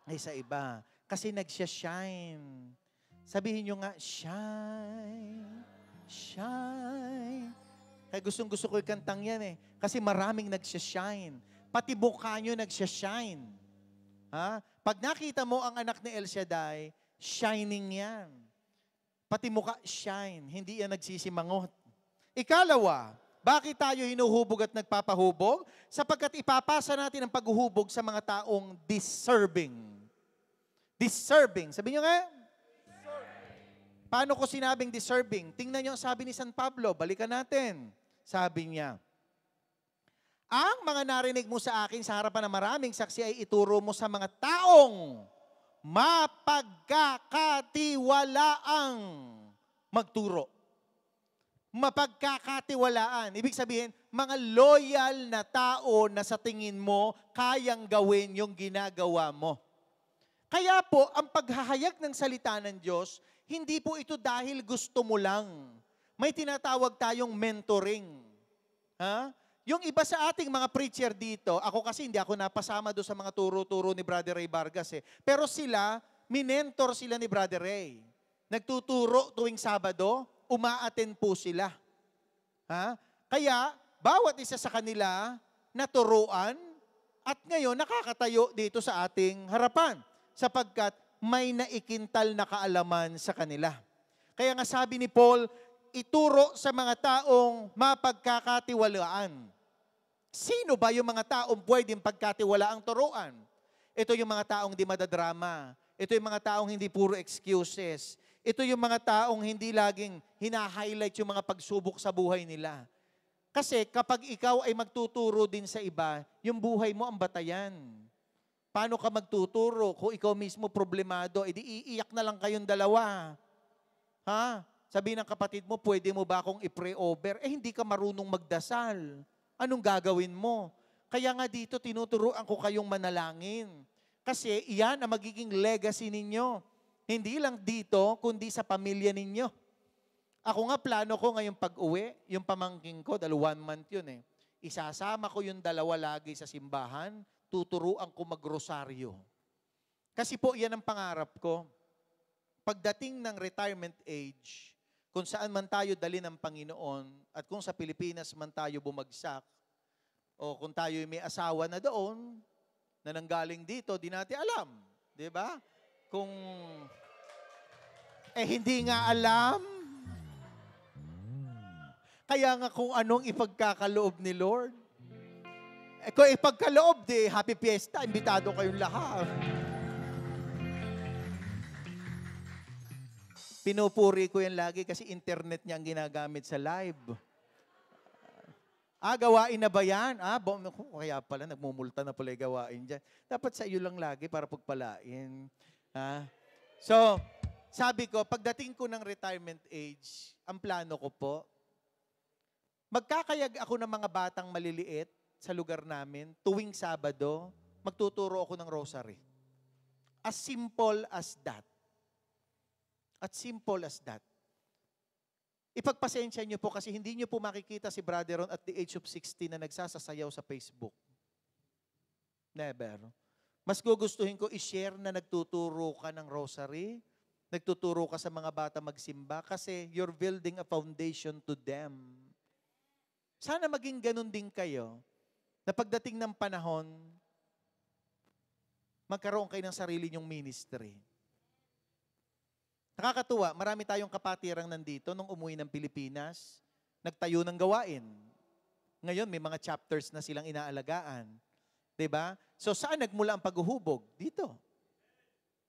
S1: ay sa iba kasi nagsya-shine. Sabihin niyo nga shine, shine. Kaya gustong-gusto ko 'yung kantang 'yan eh kasi maraming nagsya-shine. Pati mukha niyo nagsya-shine. Ha? Pag nakita mo ang anak ni El Shaddai, shining 'yan. Pati mukha shine, hindi 'yan nagsisimangot. Ikalawa, bakit tayo hinuhubog at nagpapahubog? Sapagkat ipapasa natin ang paghuhubog sa mga taong deserving. Deserving. Sabi nyo nga? Paano ko sinabing deserving? Tingnan nyo ang sabi ni San Pablo. Balikan natin. Sabi niya, ang mga narinig mo sa akin sa harapan ng maraming saksi ay ituro mo sa mga taong mapagkakatiwalaang magturo. Mapagkakatiwalaan. Ibig sabihin, mga loyal na tao na sa tingin mo, kayang gawin yung ginagawa mo. Kaya po, ang paghahayag ng salita ng Diyos, hindi po ito dahil gusto mo lang. May tinatawag tayong mentoring. Ha? Yung iba sa ating mga preacher dito, ako kasi hindi ako napasama doon sa mga turo-turo ni Brother Ray Vargas eh. Pero sila, minentor sila ni Brother Ray. Nagtuturo tuwing Sabado, uma-attend po sila. Ha? Kaya, bawat isa sa kanila naturuan at ngayon nakakatayo dito sa ating harapan sapagkat may naikintal na kaalaman sa kanila. Kaya nga sabi ni Paul, ituro sa mga taong mapagkakatiwalaan. Sino ba yung mga taong pwedeng pagkatiwalaang turuan? Ito yung mga taong di madadrama. Ito yung mga taong hindi puro excuses. Ito yung mga taong hindi laging hina-highlight yung mga pagsubok sa buhay nila. Kasi kapag ikaw ay magtuturo din sa iba, yung buhay mo ang batayan. Paano ka magtuturo kung ikaw mismo problemado? Edi iiyak na lang kayong dalawa. Ha? Sabi ng kapatid mo, pwede mo ba akong i-pray over? Hindi ka marunong magdasal. Anong gagawin mo? Kaya nga dito tinuturuan ko kayong manalangin. Kasi iyan ang magiging legacy ninyo. Hindi lang dito, kundi sa pamilya ninyo. Ako nga, plano ko ngayong pag-uwi, yung pamangking ko, dahil 1 month yun eh. Isasama ko yung dalawa lagi sa simbahan, tuturuan ko mag-rosaryo. Kasi po, yan ang pangarap ko. Pagdating ng retirement age, kung saan man tayo dali ng Panginoon, at kung sa Pilipinas man tayo bumagsak, o kung tayo may asawa na doon, na nanggaling dito, di natin alam. Di ba? Kung hindi nga alam. Kaya nga kung anong ipagkakaloob ni Lord. Kung pagkaloob, happy fiesta, imbitado kayong lahat. Pinupuri ko yan lagi kasi internet niya ang ginagamit sa live. Gawain na ba yan? Kaya pala, nagmumulta na pala yung gawain dyan. Dapat sa iyo lang lagi para pagpalain. So, sabi ko, pagdating ko ng retirement age, ang plano ko po, magkakayag ako ng mga batang maliliit sa lugar namin, tuwing Sabado, magtuturo ako ng rosary. As simple as that. As simple as that. Ipagpasensya niyo po kasi hindi niyo po makikita si Brother Ron at the age of 60 na nagsasasayaw sa Facebook. Never. Mas gugustuhin ko i-share na nagtuturo ka ng rosary, nagtuturo ka sa mga bata magsimba kasi you're building a foundation to them. Sana maging ganun din kayo na pagdating ng panahon, magkaroon kayo ng sarili niyong ministry. Nakakatuwa, marami tayong kapatirang nandito nung umuwi ng Pilipinas, nagtayo ng gawain. Ngayon, may mga chapters na silang inaalagaan. 'Di ba? So, saan nagmula ang paghuhubog? Dito.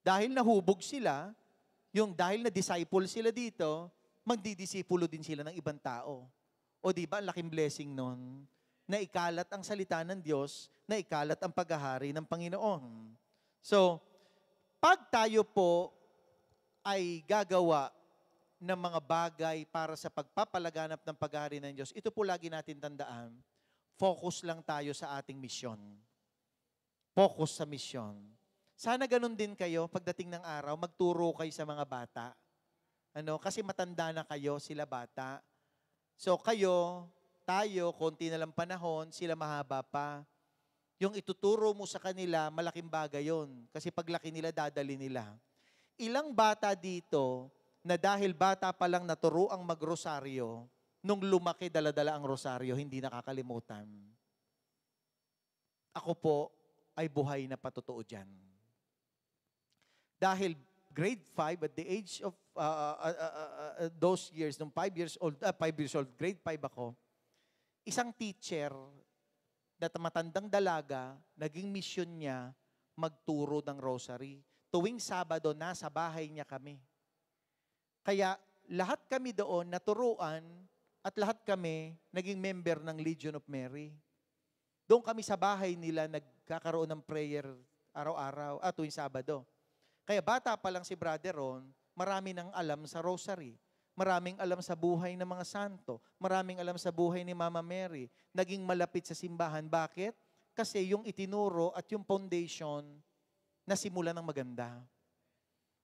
S1: Dahil nahubog sila, dahil na disciple sila dito, magdidisipulo din sila ng ibang tao. O di ba, ang laking blessing nun, na ikalat ang salita ng Diyos, na ikalat ang paghahari ng Panginoon. So, pag tayo po ay gagawa ng mga bagay para sa pagpapalaganap ng paghahari ng Diyos, ito po lagi natin tandaan, focus lang tayo sa ating misyon. Focus sa misyon. Sana ganun din kayo, pagdating ng araw, magturo kayo sa mga bata. Kasi matanda na kayo, sila bata. So kayo, tayo, konti na lang panahon, sila mahaba pa. Yung ituturo mo sa kanila, malaking bagay yun. Kasi paglaki nila, dadali nila. Ilang bata dito na dahil bata pa lang naturuang magrosaryo, nung lumaki, daladala ang rosaryo, hindi nakakalimutan. Ako po ay buhay na patotoo dyan. Dahil grade 5, at the age of those years, nung 5 years old, grade 5 ako, isang teacher na matandang dalaga, naging mission niya magturo ng rosary. Tuwing Sabado, nasa bahay niya kami. Kaya lahat kami doon naturuan at lahat kami naging member ng Legion of Mary. Doon kami sa bahay nila nagkakaroon ng prayer araw-araw at tuwing Sabado. Kaya bata pa lang si Brother Ron, marami nang alam sa rosary. Maraming alam sa buhay ng mga santo. Maraming alam sa buhay ni Mama Mary. Naging malapit sa simbahan. Bakit? Kasi yung itinuro at yung foundation nasimula ng maganda.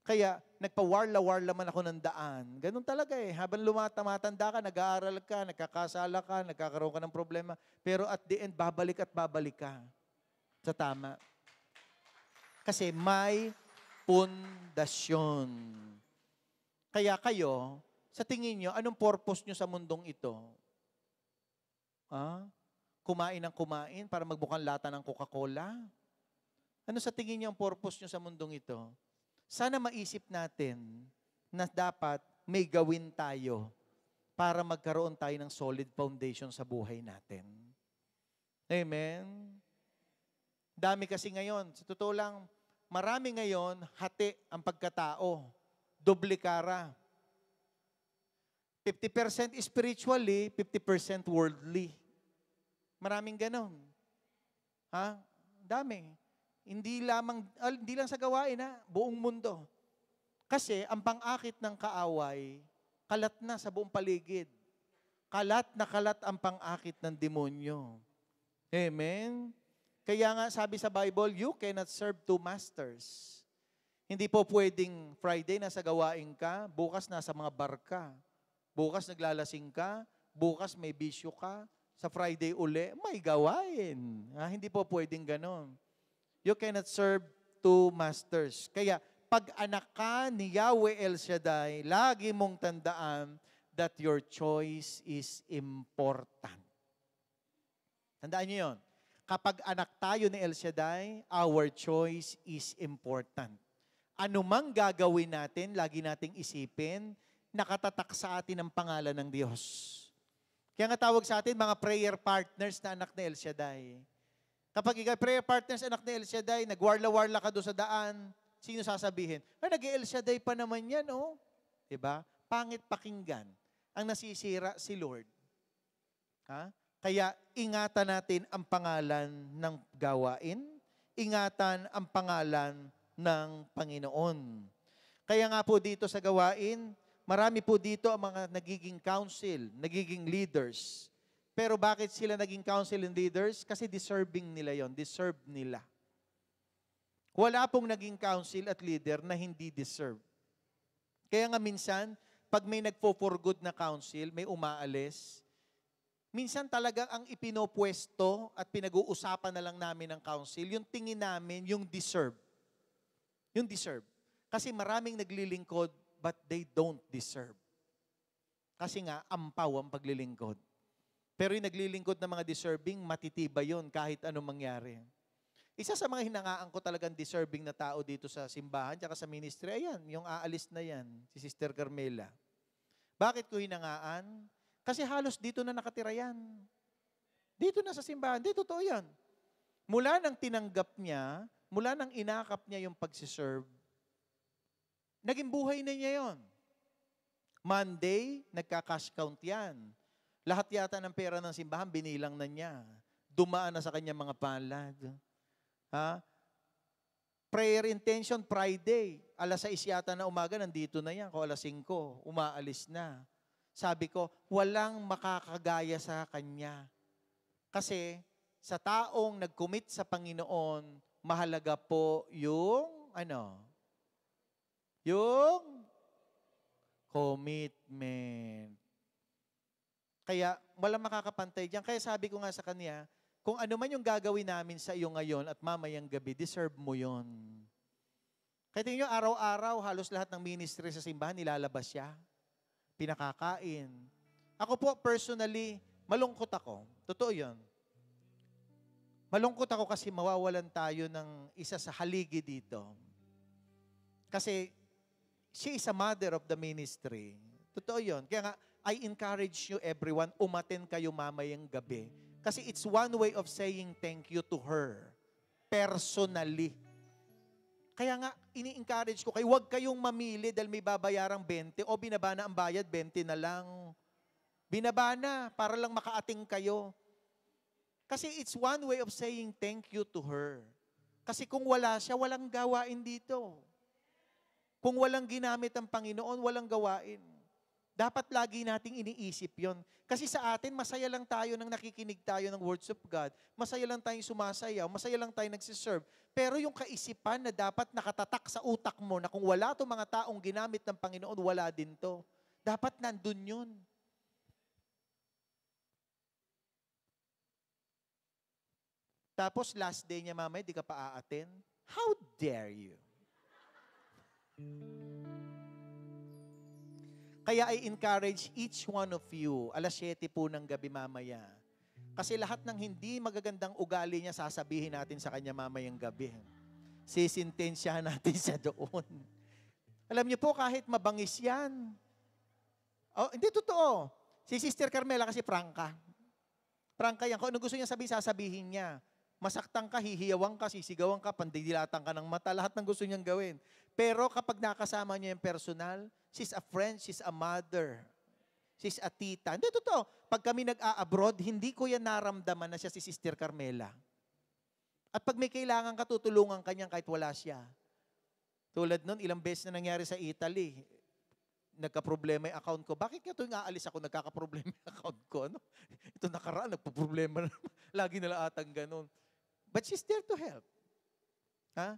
S1: Kaya nagpa-warla-warla man ako ng daan. Ganun talaga eh. Habang tumatanda ka, nag-aaral ka, nagkakasala ka, nagkakaroon ka ng problema. Pero at the end, babalik at babalik ka sa tama. Kasi may pundasyon. Kaya kayo, sa tingin nyo, anong purpose nyo sa mundong ito? Kumain ng kumain para magbukang lata ng Coca-Cola? Ano sa tingin nyo ang purpose nyo sa mundong ito? Sana maisip natin na dapat may gawin tayo para magkaroon tayo ng solid foundation sa buhay natin. Amen? Dami kasi ngayon. Sa totoo lang, marami ngayon, hati ang pagkatao. Doble kara. 50% spiritually, 50% worldly. Maraming ganon. Dami. Hindi lang sa gawain, buong mundo. Kasi ang pang-akit ng kaaway, kalat na sa buong paligid. Kalat na kalat ang pang-akit ng demonyo. Amen? Kaya nga sabi sa Bible, you cannot serve two masters. Hindi po pwedeng Friday nasa gawain ka, bukas nasa mga bar ka. Bukas naglalasing ka, bukas may bisyo ka, sa Friday uli, may gawain. Hindi po pwedeng ganon. You cannot serve two masters. Kaya, pag anak ka ni Yahweh El Shaddai, lagi mong tandaan that your choice is important. Tandaan niyo yun. Kapag anak tayo ni El Shaddai, our choice is important. Ano mang gagawin natin, lagi nating isipin, nakatatak sa atin ang pangalan ng Diyos. Kaya nga tawag sa atin, mga prayer partners na anak ni El Shaddai. Kapag ikaw prayer partners, anak ni El Shaddai, nagwarla-warla ka doon sa daan, sino sasabihin? Ay, nag-El Shaddai pa naman yan, oh. Diba? Pangit pakinggan. Ang nasisira si Lord. Ha? Kaya ingatan natin ang pangalan ng gawain, ingatan ang pangalan ng Panginoon. Kaya nga po dito sa gawain, marami po dito ang mga nagiging council, nagiging leaders. Pero bakit sila naging council and leaders? Kasi deserving nila yon, deserve nila. Wala pong naging council at leader na hindi deserve. Kaya nga minsan, pag may nagpo-for good na council, may umaalis, minsan talaga ang ipinopwesto at pinag-uusapan na lang namin ng council, yung tingin namin, yung deserve. Yung deserve. Kasi maraming naglilingkod, but they don't deserve. Kasi nga, ampaw ang paglilingkod. Pero yung naglilingkod ng mga deserving, matitibay yun kahit anong mangyari. Isa sa mga hinangaan ko talagang deserving na tao dito sa simbahan, tsaka sa ministry, ayan, yung aalis na yan, si Sister Carmela. Bakit ko hinangaan? Kasi halos dito na nakatira yan. Dito na sa simbahan, dito totoo yan. Mula nang tinanggap niya, mula nang inakap niya yung pagsiserve, naging buhay na niya yon. Monday, nagka-cash count yan. Lahat yata ng pera ng simbahan, binilang na niya. Dumaan na sa kanya mga palad. Ha? Prayer intention, Friday. Alas 6 yata na umaga, nandito na yan. Kung alas 5, umaalis na. Sabi ko, walang makakagaya sa kanya. Kasi sa taong nag-commit sa Panginoon, mahalaga po yung, yung commitment. Kaya walang makakapantay diyan. Kaya sabi ko nga sa kanya, kung ano man yung gagawin namin sa iyo ngayon at mamayang gabi, deserve mo yon. Kaya tingin nyo, araw-araw, halos lahat ng ministry sa simbahan, nilalabas siya. Pinakakain. Ako po, personally, malungkot ako. Totoo yun. Malungkot ako kasi mawawalan tayo ng isa sa haligi dito. Kasi she is a mother of the ministry. Totoo yun. Kaya nga, I encourage you everyone, umaten kayo mamayang gabi. Kasi it's one way of saying thank you to her. Personally. Kaya nga, ini-encourage ko kayo, huwag kayong mamili dahil may babayarang 20 o binaba na ang bayad, 20 na lang. Binaba na para lang makaating kayo. Kasi it's one way of saying thank you to her. Kasi kung wala siya, walang gawain dito. Kung walang ginamit ang Panginoon, walang gawain. Dapat lagi nating iniisip yon. Kasi sa atin, masaya lang tayo nang nakikinig tayo ng words of God. Masaya lang tayong sumasayaw. Masaya lang tayo nagsiserve. Pero yung kaisipan na dapat nakatatak sa utak mo na kung wala itong mga taong ginamit ng Panginoon, wala din to. Dapat nandun yun. Tapos last day niya, mamaya, di ka pa aaten. How dare you? Kaya I encourage each one of you, alas 7 po ng gabi mamaya. Kasi lahat ng hindi magagandang ugali niya, sasabihin natin sa kanya mamayang gabi. Sisintensyahan natin siya doon. Alam niyo po, kahit mabangis yan. Oh, hindi totoo. Si Sister Carmela kasi prangka. Prangka yan. Kung ano gusto niya sabihin, sasabihin niya. Masaktan ka, hihiyawang ka, sisigawan ka, pandidilatan ka ng mata. Lahat ng gusto niyang gawin. Pero kapag nakasama niya yung personal, she's a friend, she's a mother, she's a tita. Hindi, totoo. Pag kami nag-a-abroad, hindi ko yan naramdaman na siya si Sister Carmela. At pag may kailangan ka, tutulungan ka niyan kahit wala siya. Tulad nun, ilang beses na nangyari sa Italy, nagka-problema yung account ko. Bakit nga tuwing aalis ako, nagkaka-problema yung account ko? Ano? Ito nakaraan, nagpo-problema na. Lagi nila atang ganun. But she's there to help. Ha?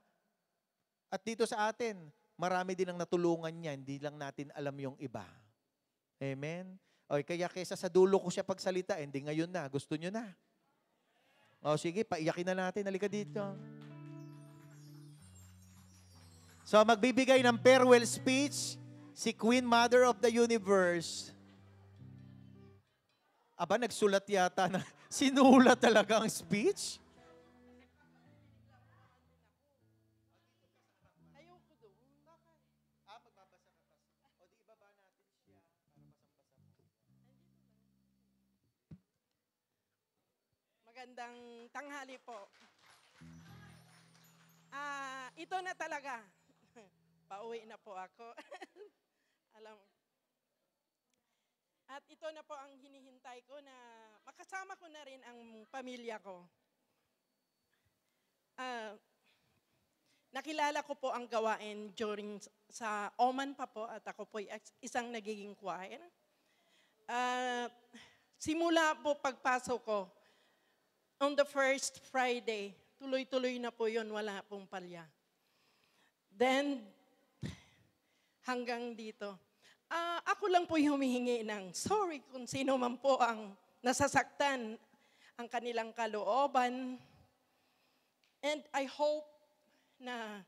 S1: At dito sa atin, marami din ang natulungan niya, hindi lang natin alam yung iba. Amen? Okay, kaya kaysa sa dulo ko siya pagsalita, hindi ngayon na, gusto nyo na. O sige, paiyakin na natin, halika dito. So magbibigay ng farewell speech, si Queen Mother of the Universe. Aba, nagsulat yata na, sinulat talaga ang speech?
S4: Magandang tanghali po. Ito na talaga. Pauwi na po ako. Alam. At ito na po ang hinihintay ko na makasama ko na rin ang pamilya ko. Nakilala ko po ang gawain during sa Oman pa po at ako po isang nagiging choir. Simula po pagpasok ko, on the first Friday, tuloy-tuloy na po yun, wala pong palya. Then, hanggang dito. Ako lang po yung humihingi ng sorry kung sino man po ang nasasaktan ang kanilang kalooban. And I hope na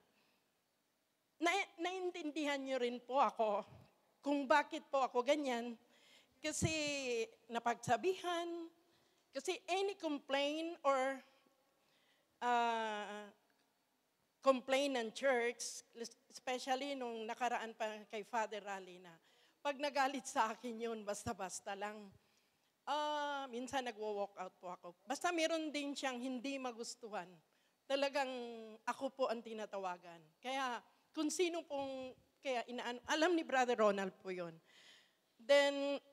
S4: naintindihan niyo rin po ako kung bakit po ako ganyan. Kasi napagsabihan, kasi any complaint or complaint ng church, especially nung nakaraan pa kay Father Rally na, pag nagalit sa akin yun, basta-basta lang. Minsan nagwo-walk out po ako. Basta meron din siyang hindi magustuhan. Talagang ako po ang tinatawagan. Kaya kung sino pong, alam ni Brother Ronald po yun. Then,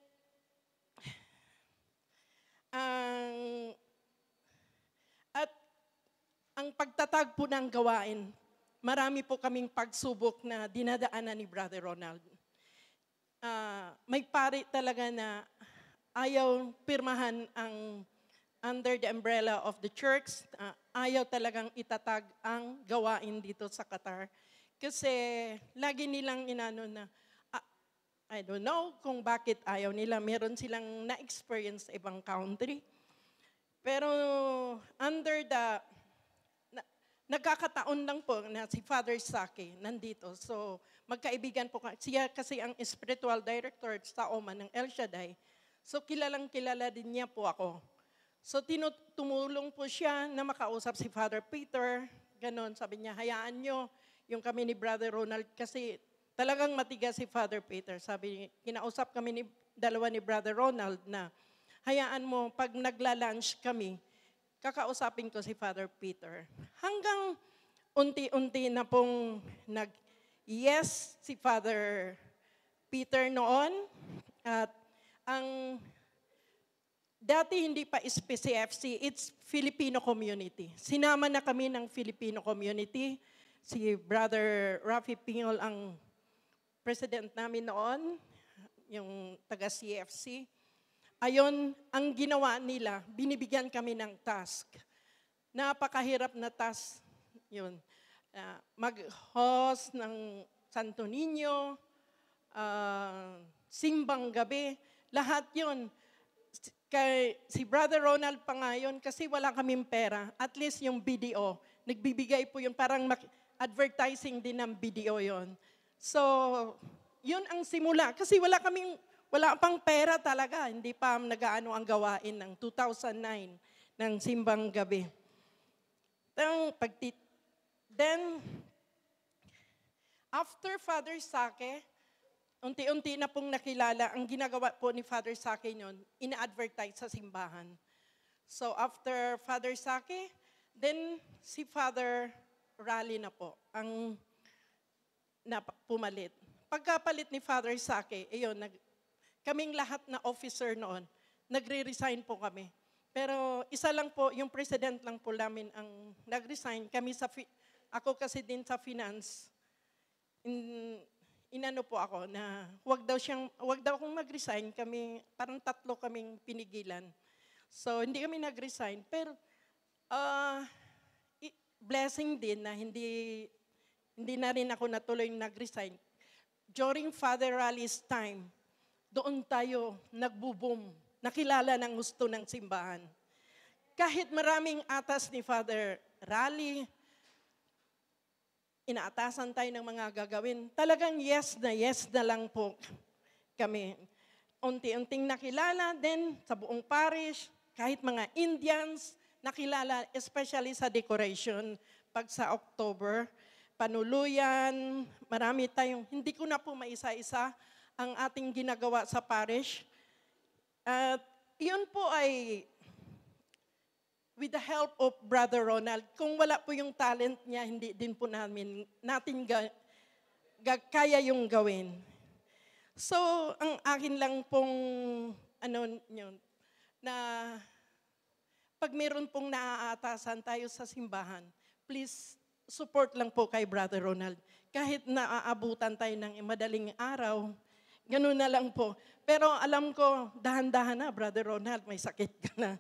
S4: at ang pagtatag po ng gawain, marami po kaming pagsubok na dinadaanan ni Brother Ronald. May pari talaga na ayaw pirmahan ang under the umbrella of the church, ayaw talagang itatag ang gawain dito sa Qatar. Kasi lagi nilang inano na, I don't know kung bakit ayaw nila. Meron silang na-experience sa ibang country. Pero under the, nagkakataon lang po na si Father Saki nandito. So magkaibigan po, siya kasi ang spiritual director sa Oman ng El Shaddai. So kilalang-kilala din niya po ako. So tumulong po siya na makausap si Father Peter. Ganon, sabi niya, hayaan nyo yung kami ni Brother Ronald kasi talagang matigas si Father Peter. Sabi, kinausap kami dalawa ni Brother Ronald na hayaan mo pag nagla-lunch kami, kakausapin ko si Father Peter. Hanggang unti-unti na pong nag-yes si Father Peter noon. At ang dati hindi pa SPCFC, it's Filipino community. Sinama na kami ng Filipino community. Si Brother Rafi Pingol ang president namin noon, yung taga-CFC. Ayon, ang ginawa nila, binibigyan kami ng task. Napakahirap na task. Yun. Mag-host ng Santo Niño, simbang gabi, lahat yun. Kay si Brother Ronald pa ngayon, kasi wala kaming pera, at least yung BDO, nagbibigay po yun, parang advertising din ng BDO yon. So, yun ang simula. Kasi wala pang pera talaga. Hindi pa nagaano ang gawain ng 2009 ng simbang gabi. Then, after Father Sake, unti-unti na pong nakilala, ang ginagawa po ni Father Sake yun, ina-advertise sa simbahan. So after Father Sake, then si Father Rally na po, ang pumalit. Pagkapalit ni Father Sake, kaming lahat na officer noon, nagre-resign po kami. Pero isa lang po, yung president lang po namin ang nag-resign. Ako kasi din sa finance, inano po ako na wag daw akong mag-resign. Kami, parang 3 kaming pinigilan. So, hindi kami nag-resign. Pero, blessing din na hindi na rin ako natuloy nag-resign. During Father Rally's time, doon tayo nagbo-boom. Nakilala ng gusto ng simbahan. Kahit maraming atas ni Father Rally, inaatasan tayo ng mga gagawin. Talagang yes na lang po kami. Unti-unting nakilala din sa buong parish, kahit mga Indians, nakilala especially sa decoration. Pag sa October, panuluyan, marami tayong, hindi ko na po maisa-isa ang ating ginagawa sa parish. At iyon po ay with the help of Brother Ronald. Kung wala po yung talent niya, hindi din po natin kaya yung gawin. So, ang akin lang pong, yun, na pag meron pong naaatasan tayo sa simbahan, please support lang po kay Brother Ronald. Kahit naaabutan tayo ng madaling araw, ganun na lang po. Pero alam ko, dahan-dahan na, Brother Ronald, may sakit ka na.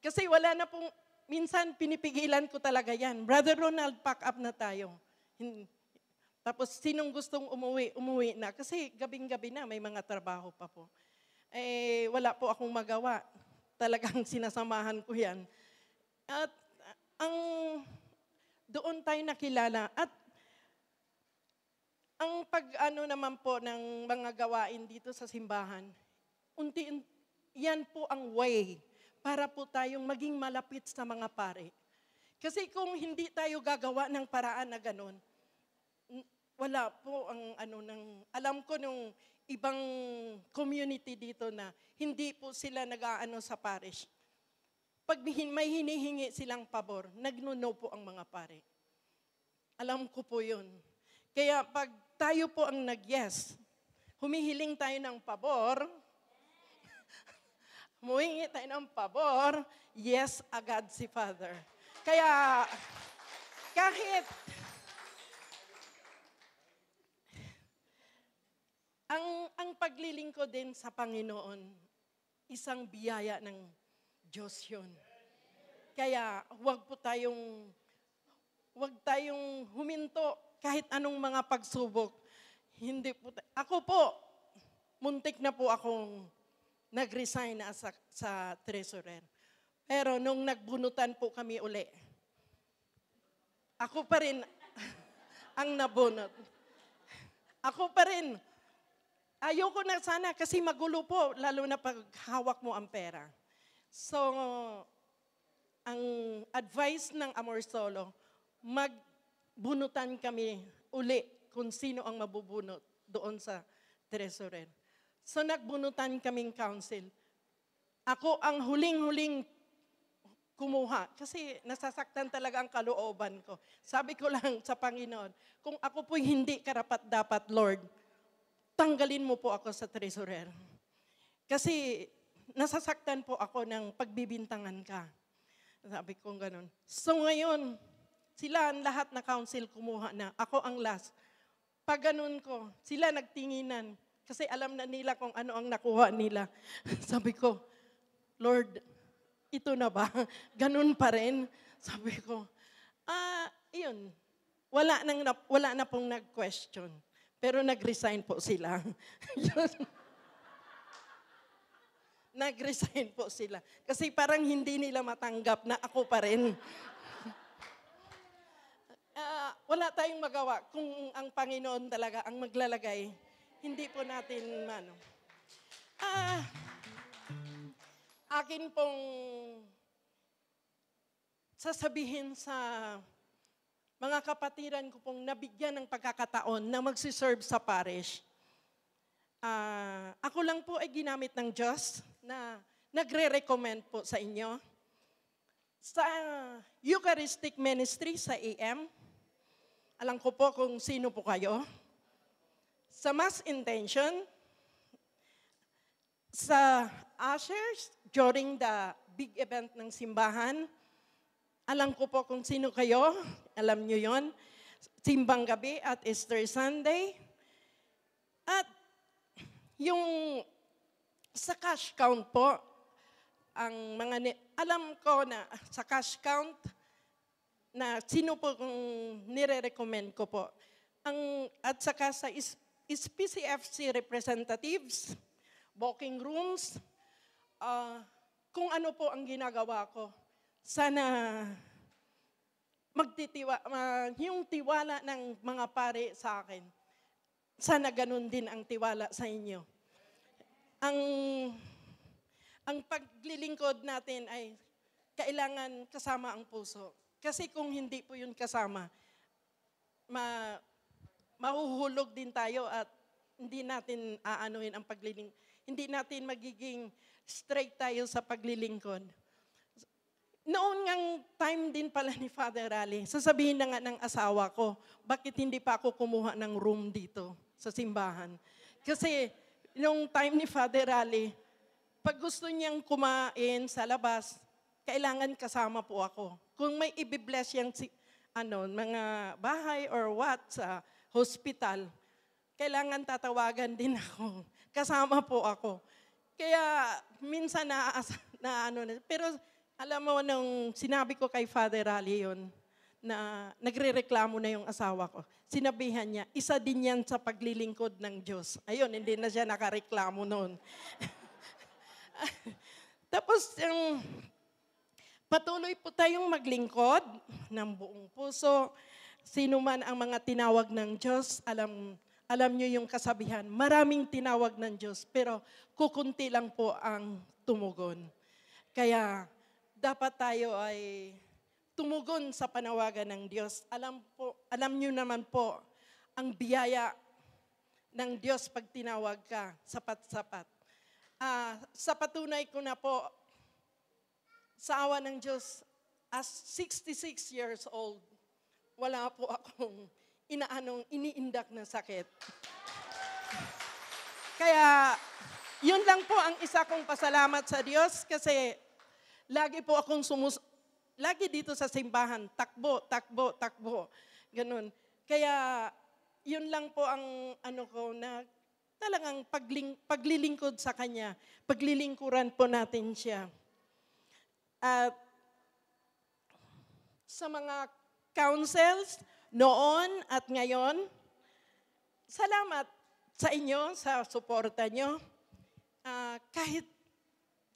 S4: Kasi wala na pong, minsan pinipigilan ko talaga yan. Brother Ronald, pack up na tayo. Tapos sinong gustong umuwi na. Kasi gabing-gabi na, may mga trabaho pa po. Wala po akong magawa. Talagang sinasamahan ko yan. At doon tayo nakilala. At ang naman po ng mga gawain dito sa simbahan, yan po ang way para po tayong maging malapit sa mga pare. Kasi kung hindi tayo gagawa ng paraan na ganun, wala po ang alam ko nung ibang community dito na hindi po sila nag-aano sa parish. Pag may hinihingi silang pabor, nagno-no po ang mga pare. Alam ko po yun. Kaya pag tayo po ang nag-yes, humihiling tayo ng pabor, humihingi tayo ng pabor, yes agad si Father. Kaya kahit ang paglilingkod din sa Panginoon, isang biyaya ng Diyos yun. Kaya huwag tayong huminto kahit anong mga pagsubok. Ako po, muntik na po akong nag-resign sa treasurer. Pero nung nagbunutan po kami uli, ako pa rin ang nabunot. Ako pa rin. Ayoko na sana kasi magulo po, lalo na pag hawak mo ang pera. So, ang advice ng Amor Solo, magbunutan kami uli kung sino ang mabubunot doon sa treasurer. So, nagbunutan kaming council. Ako ang huling-huling kumuha kasi nasasaktan talaga ang kalooban ko. Sabi ko lang sa Panginoon, kung ako po'y hindi karapat-dapat, Lord, tanggalin mo po ako sa treasurer. Kasi nasasaktan po ako ng pagbibintangan ka. Sabi ko ganun. So ngayon, sila ang lahat na council kumuha na. Ako ang last. Pag ganun ko, sila nagtinginan. Kasi alam na nila kung ano ang nakuha nila. Sabi ko, Lord, ito na ba? Ganun pa rin? Sabi ko, yun. Wala na pong nag-question. Pero nag-resign po sila. Nag-resign po sila. Kasi parang hindi nila matanggap na ako pa rin. Wala tayong magawa kung ang Panginoon talaga ang maglalagay. Hindi po natin akin pong sasabihin sa mga kapatiran ko pong nabigyan ng pagkakataon na magsiserve sa parish. Ako lang po ay ginamit ng Diyos na nagre-recommend po sa inyo. Sa Eucharistic Ministry sa AM, alam ko po kung sino po kayo. Sa Mass Intention, sa ushers during the big event ng simbahan, alam ko po kung sino kayo. Alam nyo yon. Simbang gabi at Easter Sunday. At yung sa cash count po, ang alam ko na sa cash count, na sino po kung nire-recommend ko po. At saka sa PCFC representatives, booking rooms, kung ano po ang ginagawa ko. Sana yung tiwala ng mga pare sa akin, sana ganun din ang tiwala sa inyo. Ang paglilingkod natin ay kailangan kasama ang puso. Kasi kung hindi po yun kasama, mahuhulog din tayo at hindi natin aanuhin ang paglilingkod. Hindi natin magiging straight tayo sa paglilingkod. noon ngang time din pala ni Father Raleigh, sasabihin na nga ng asawa ko, bakit hindi pa ako kumuha ng room dito sa simbahan? Kasi nung time ni Father Raleigh, pag gusto niyang kumain sa labas, kailangan kasama po ako. Kung may ibibless yung mga bahay or what sa hospital, kailangan tatawagan din ako. Kasama po ako. Kaya minsan pero alam mo, nung sinabi ko kay Father Raleigh yun, na nagre-reklamo na yung asawa ko, sinabihan niya, isa din yan sa paglilingkod ng Diyos. Ayun, hindi na siya nakareklamo noon. Tapos, patuloy po tayong maglingkod ng buong puso. Sino man ang mga tinawag ng Diyos, alam niyo yung kasabihan, maraming tinawag ng Diyos, pero kukunti lang po ang tumugon. Kaya, dapat tayo ay tumugon sa panawagan ng Diyos. Alam niyo naman po, ang biyaya ng Diyos pag tinawag ka, sapat-sapat. Sa patunay ko na po, sa awa ng Diyos, as 66 years old, wala po akong iniindak na sakit. Kaya, yun lang po ang isa kong pasalamat sa Diyos kasi lagi po akong lagi dito sa simbahan, takbo, takbo, takbo. Ganun. Kaya, yun lang po ang ko na talagang paglilingkod sa Kanya. Paglilingkuran po natin siya. At sa mga councils noon at ngayon, salamat sa inyo, sa suporta nyo. Kahit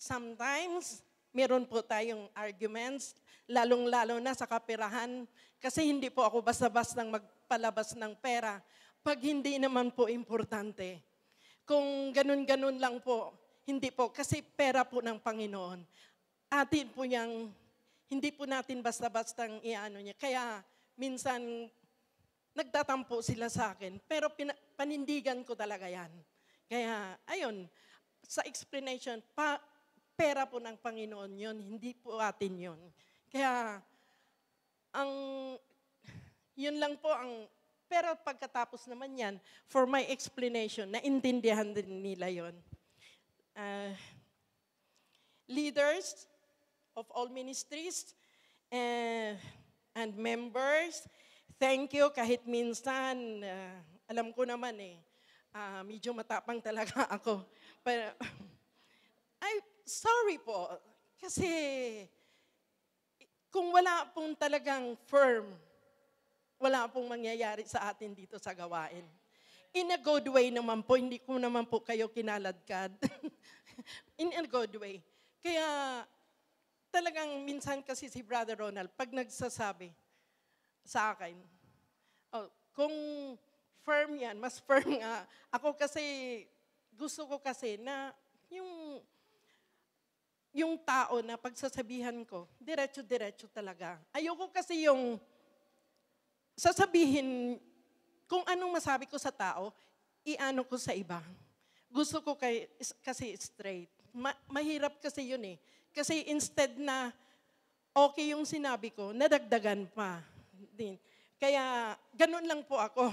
S4: sometimes, meron po tayong arguments, lalong-lalo na sa kaperahan, kasi hindi po ako basta-bastang magpalabas ng pera pag hindi naman po importante. Kung ganun-ganun lang po, hindi po, kasi pera po ng Panginoon. Atin po niyang, hindi po natin basta-bastang iano niya. Kaya minsan, nagtatampo sila sa akin, pero panindigan ko talaga yan. Kaya, ayun, sa explanation, pera po ng Panginoon yun, hindi po atin yun. Kaya, yun lang po pero pagkatapos naman yan, for my explanation, naintindihan din nila yun. Leaders of all ministries and members, thank you kahit minsan, alam ko naman medyo matapang talaga ako. Pero, sorry po, kasi kung wala pong talagang firm, wala pong mangyayari sa atin dito sa gawain. In a good way naman po, hindi ko naman po kayo kinaladkad. In a good way. Kaya talagang minsan kasi si Brother Ronald, pag nagsasabi sa akin, kung firm yan, mas firm nga. Ako kasi, gusto ko kasi na yung tao na pagsasabihan ko, diretso-diretso talaga. Ayoko kasi yung sasabihin, kung anong masabi ko sa tao, iano ko sa iba. Gusto ko kasi straight. Mahirap kasi yun Kasi instead na okay yung sinabi ko, nadagdagan pa din. Kaya ganun lang po ako.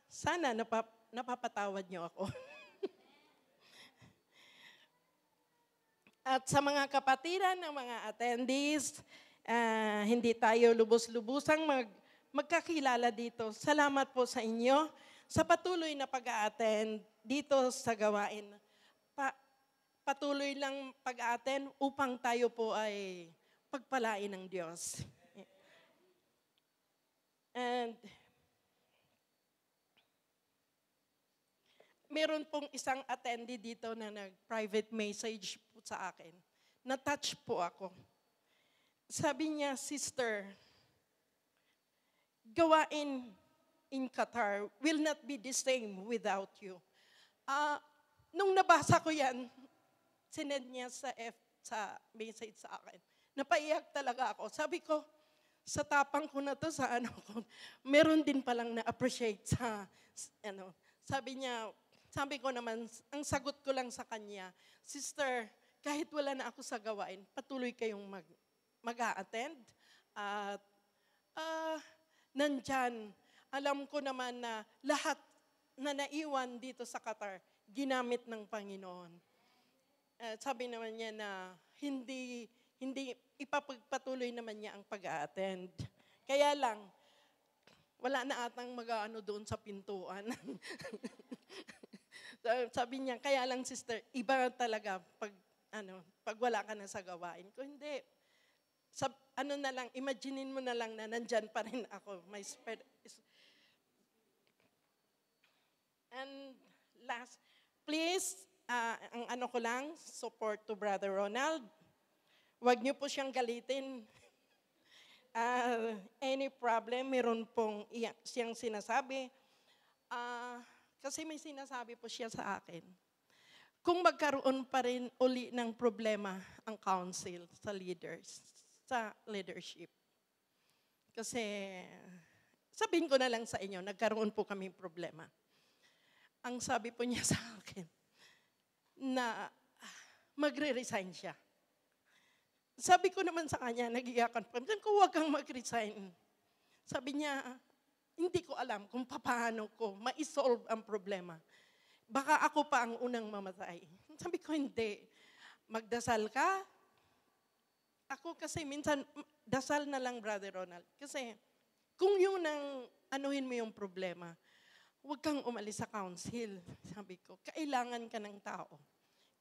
S4: Sana napapatawad niyo ako. At sa mga kapatiran ng mga attendees, hindi tayo lubos-lubusang magkakilala dito. Salamat po sa inyo sa patuloy na pag-a-attend dito sa gawain. Patuloy lang pag-a-attend upang tayo po ay pagpalain ng Diyos. And meron pong isang attendee dito na nag-private message po sa akin. Na-touch po ako. Sabi niya, Sister, gawain in Qatar will not be the same without you. Nung nabasa ko yan, sinend niya sa message sa akin. Napaiyak talaga ako. Sabi ko, sa tapang ko na to, meron din palang na-appreciate sa, sabi ko naman, ang sagot ko lang sa kanya, Sister, kahit wala na ako sa gawain, patuloy kayong mag-a-attend. At nandyan, alam ko naman na lahat na naiwan dito sa Qatar, ginamit ng Panginoon. Sabi naman niya na hindi ipapagpatuloy naman niya ang pag-a-attend. Kaya lang, wala na atang mag-ano doon sa pintuan. Sabi niya, kaya lang sister, iba talaga pag wala ka na sa gawain ko. Hindi. Na lang, imaginein mo na lang na nandyan pa rin ako. My spirit is... And last, please, ang ko lang, support to Brother Ronald. Huwag niyo po siyang galitin. Any problem, meron pong siyang sinasabi. Kasi may sinasabi po siya sa akin. Kung magkaroon pa rin uli ng problema ang council sa leadership. Kasi, sabihin ko na lang sa inyo, nagkaroon po kami problema. Ang sabi po niya sa akin, na magre-resign siya. Sabi ko naman sa kanya, nag-iyakan pa, sabi ko, huwag kang mag-resign. Sabi niya, hindi ko alam kung paano ko ma-solve ang problema. Baka ako pa ang unang mamatay. Sabi ko, hindi. Magdasal ka. Ako kasi minsan, dasal na lang, Brother Ronald. Kasi kung yun ang anuhin mo yung problema, huwag kang umalis sa council. Sabi ko, kailangan ka ng tao.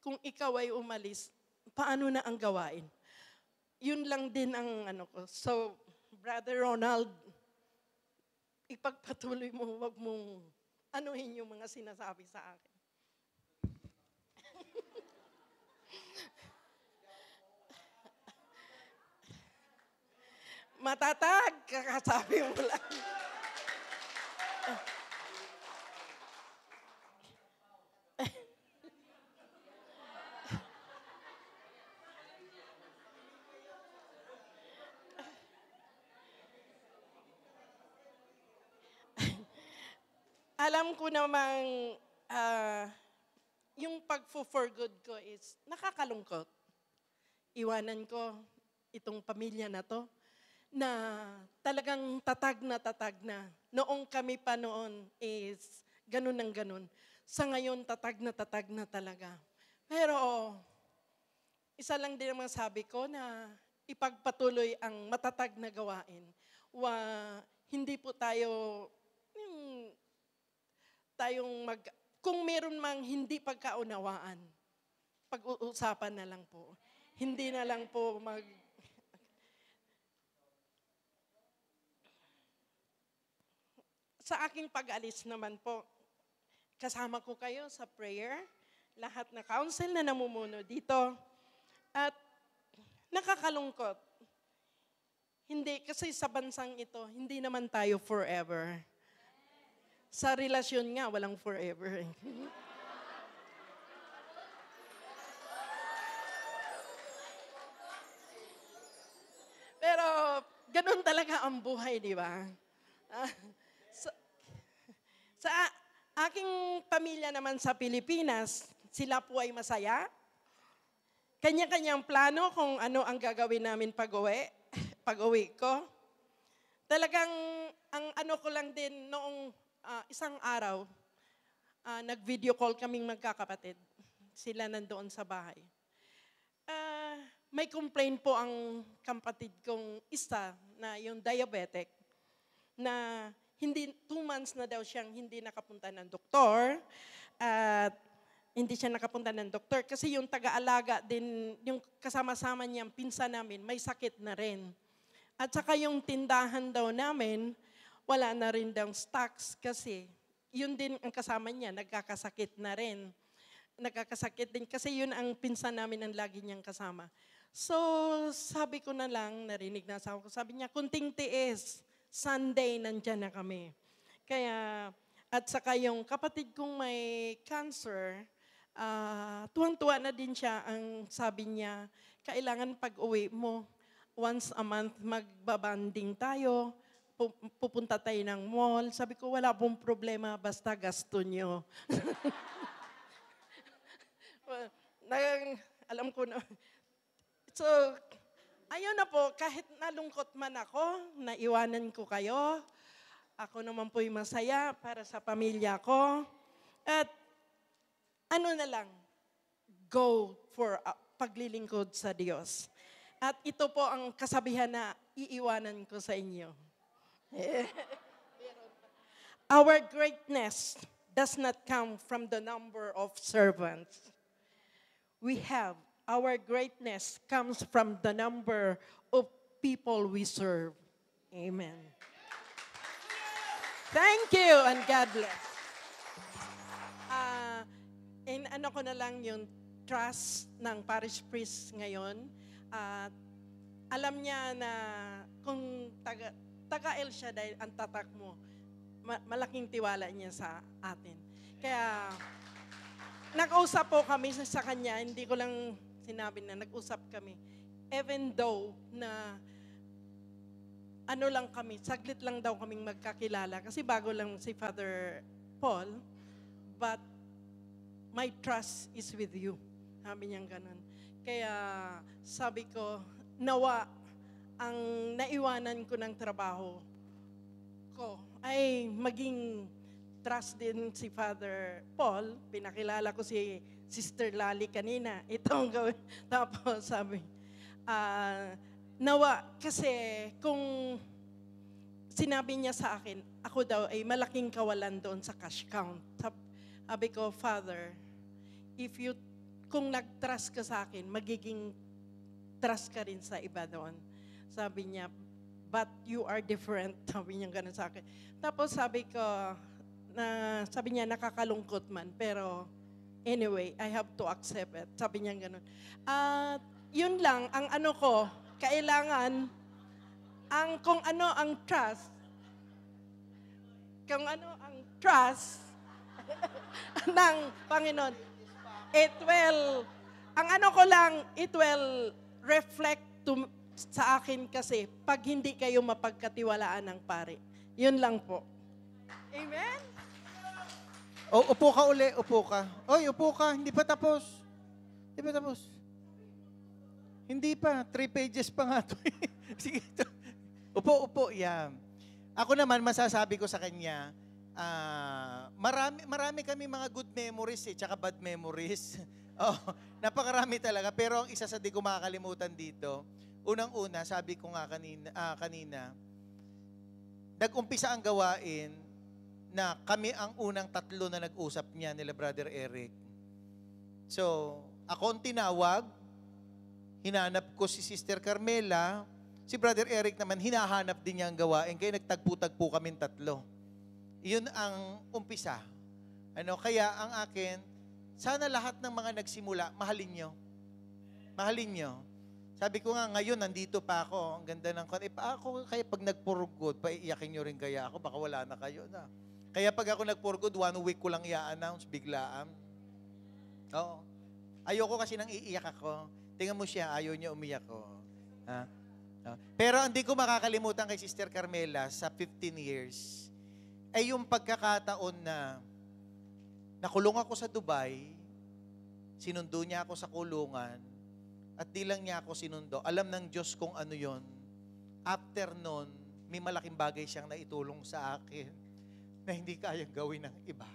S4: Kung ikaw ay umalis, paano na ang gawain? Yun lang din ang ko. So, Brother Ronald, ipagpatuloy mo, huwag mong anuhin yung mga sinasabi sa akin. Matatag, kakasabi mo lang. Alam ko namang yung pag-for good ko is nakakalungkot. Iwanan ko itong pamilya na to na talagang tatag na. Noong kami pa noon is ganun ng ganun. Sa ngayon, tatag na talaga. Pero isa lang din ang sabi ko na ipagpatuloy ang matatag na gawain. Hindi po kung meron mang hindi pagkaunawaan, pag-uusapan na lang po. Hindi na lang po Sa aking pag-alis naman po, kasama ko kayo sa prayer, lahat na council na namumuno dito. At nakakalungkot. Hindi, kasi sa bansang ito, hindi naman tayo forever. Sa relasyon nga, walang forever. Pero, ganun talaga ang buhay, di ba? Sa aking pamilya naman sa Pilipinas, sila po ay masaya. Kanya-kanyang plano kung ano ang gagawin namin pag-uwi ko. Talagang, ang ko lang din noong isang araw, nag-video call kaming magkakapatid. Sila nandoon sa bahay. May complaint po ang kapatid kong isa na yung diabetic na 2 months na daw siyang hindi nakapunta ng doktor at hindi siya nakapunta ng doktor kasi yung taga-alaga din, yung kasama-sama niyang pinsan namin, may sakit na rin. At saka yung tindahan daw namin, wala na rin daw stocks kasi yun din ang kasama niya, nagkakasakit na rin. Nagkakasakit din kasi yun ang pinsan namin ang lagi niyang kasama. So, sabi ko na lang, narinig na asawa ko, sabi niya, kunting tiis, Sunday, nandyan na kami. Kaya, at saka yung kapatid kong may cancer, tuwang-tuwa na din siya. Ang sabi niya, kailangan pag-uwi mo, once a month magbabanding tayo, pupunta tayo ng mall. Sabi ko, wala pong problema, basta gasto nyo. alam ko na. So, ayun na po, kahit nalungkot man ako, naiwanan ko kayo, ako naman po'y masaya para sa pamilya ko. At ano na lang, go for paglilingkod sa Diyos. At ito po ang kasabihan na iiwanan ko sa inyo. Our greatness does not come from the number of servants we have. Our greatness comes from the number of people we serve. Amen. Thank you and God bless. Ano ko na lang yung trust ng parish priest ngayon. Alam niya na kung taga El Shaddai ang tatak mo, malaking tiwala niya sa atin. Kaya, nag-usap po kami sa kanya, hindi ko lang sinabi na nag-usap kami. Even though na ano lang kami, saglit lang daw kaming magkakilala kasi bago lang si Father Paul, but my trust is with you. Sabi niyang ganun. Kaya sabi ko, nawa ang naiwanan ko ng trabaho ko ay maging trust din si Father Paul. Pinakilala ko si Sister Lali kanina. Itong gawin. Tapos sabi, nawa, kasi kung sinabi niya sa akin, ako daw ay malaking kawalan doon sa cash count. Sabi ko, Father, kung nag-trust ka sa akin, magiging trust ka rin sa iba doon. Sabi niya, but you are different. Sabi niya gano'n sa akin. Tapos sabi niya, nakakalungkot man. Pero anyway, I have to accept it. Sabi niya gano'n. At yun lang, ang ano ko, kailangan, kung ano ang trust ng Panginoon, it will reflect sa akin kasi pag hindi kayo mapagkatiwalaan ng pare. Yun lang po. Amen?
S1: Upo ka uli, upo ka. Oy, upo ka, hindi pa tapos. Hindi pa, 3 pages pa nga to. Sige, upo, yan. Ako naman, masasabi ko sa kanya, marami kami mga good memories tsaka bad memories. Napakarami talaga. Pero ang isa sa di ko makakalimutan dito, unang-una, sabi ko nga kanina, nag-umpisa ang gawain na kami ang unang 3 na nag-usap niya nila Brother Eric. So, ako ang tinawag, hinanap ko si Sister Carmela, si Brother Eric naman, hinahanap din niya ang gawain, kaya nagtagpo-tagpo kaming 3. Yun ang umpisa. Kaya ang akin, sana lahat ng mga nagsimula, mahalin nyo. Sabi ko nga, ngayon, nandito pa ako. Ang ganda ng ako, kaya pag nag-for-good, paiiyakin nyo rin kaya ako, baka wala na kayo na. Kaya pag ako nag-for-good, 1 week ko lang i-announce, biglaan. Oo. Ayoko kasi nang iiyak ako. Tingnan mo siya, ayaw niya umiyak ko. Ha? Pero hindi ko makakalimutan kay Sister Carmela sa 15 years, ay yung pagkakataon na nakulong ako sa Dubai, sinundo niya ako sa kulungan, at di lang niya ako sinundo. Alam ng Diyos kung ano yon. After nun, may malaking bagay siyang naitulong sa akin na hindi kayang gawin ng iba.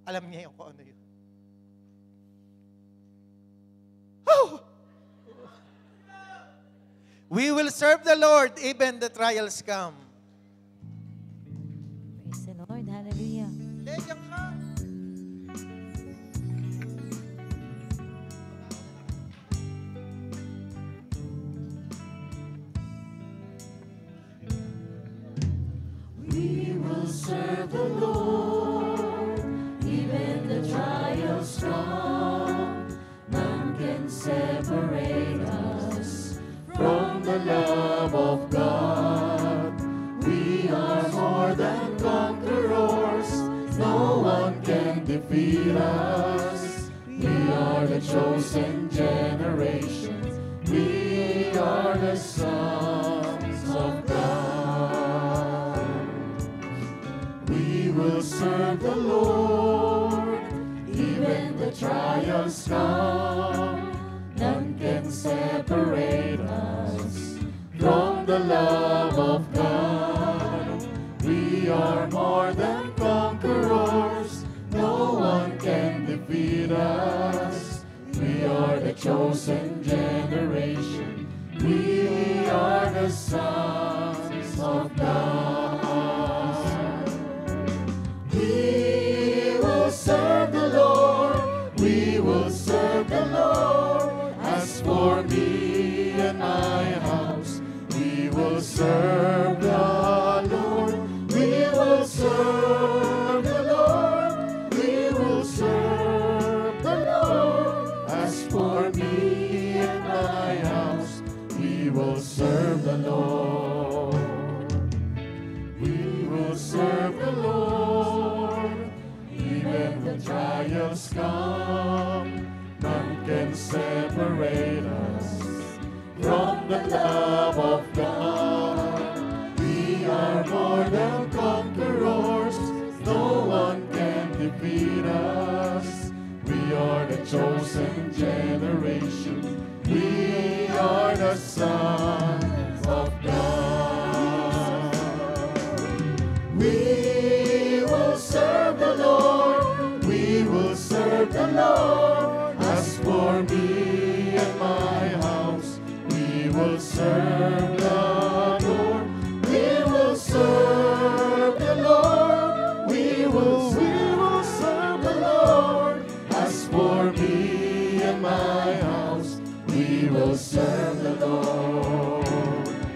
S1: Alam niya yung kung ano yun. We will serve the Lord even the trials come.
S5: Praise the Lord. Hallelujah.
S1: Diyan ka.
S3: We will serve the Lord, even the trials come. None can separate us from the love of God. We are more than conquerors. No one can defeat us. We are the chosen generation. We are the sons of God. We will serve the Lord, even the trials come, none can separate us from the love of God. We are more than conquerors, no one can defeat us. We are the chosen generation, we are the sons of God. We will serve the Lord, we will serve the Lord. As for me and my house, we will serve the Lord. We will serve the Lord. We will serve the Lord. As for me and my house, we will serve the Lord. We will serve the Lord. Even the trials come, none can separate us from the love of God. We are more than conquerors, no one can defeat us. We are the chosen generation, we are the sons of God. We will serve the Lord, we will serve the Lord. As for me and my house, we will serve the Lord. We will serve the Lord. We will serve the Lord. As for me and my house, we will serve the Lord.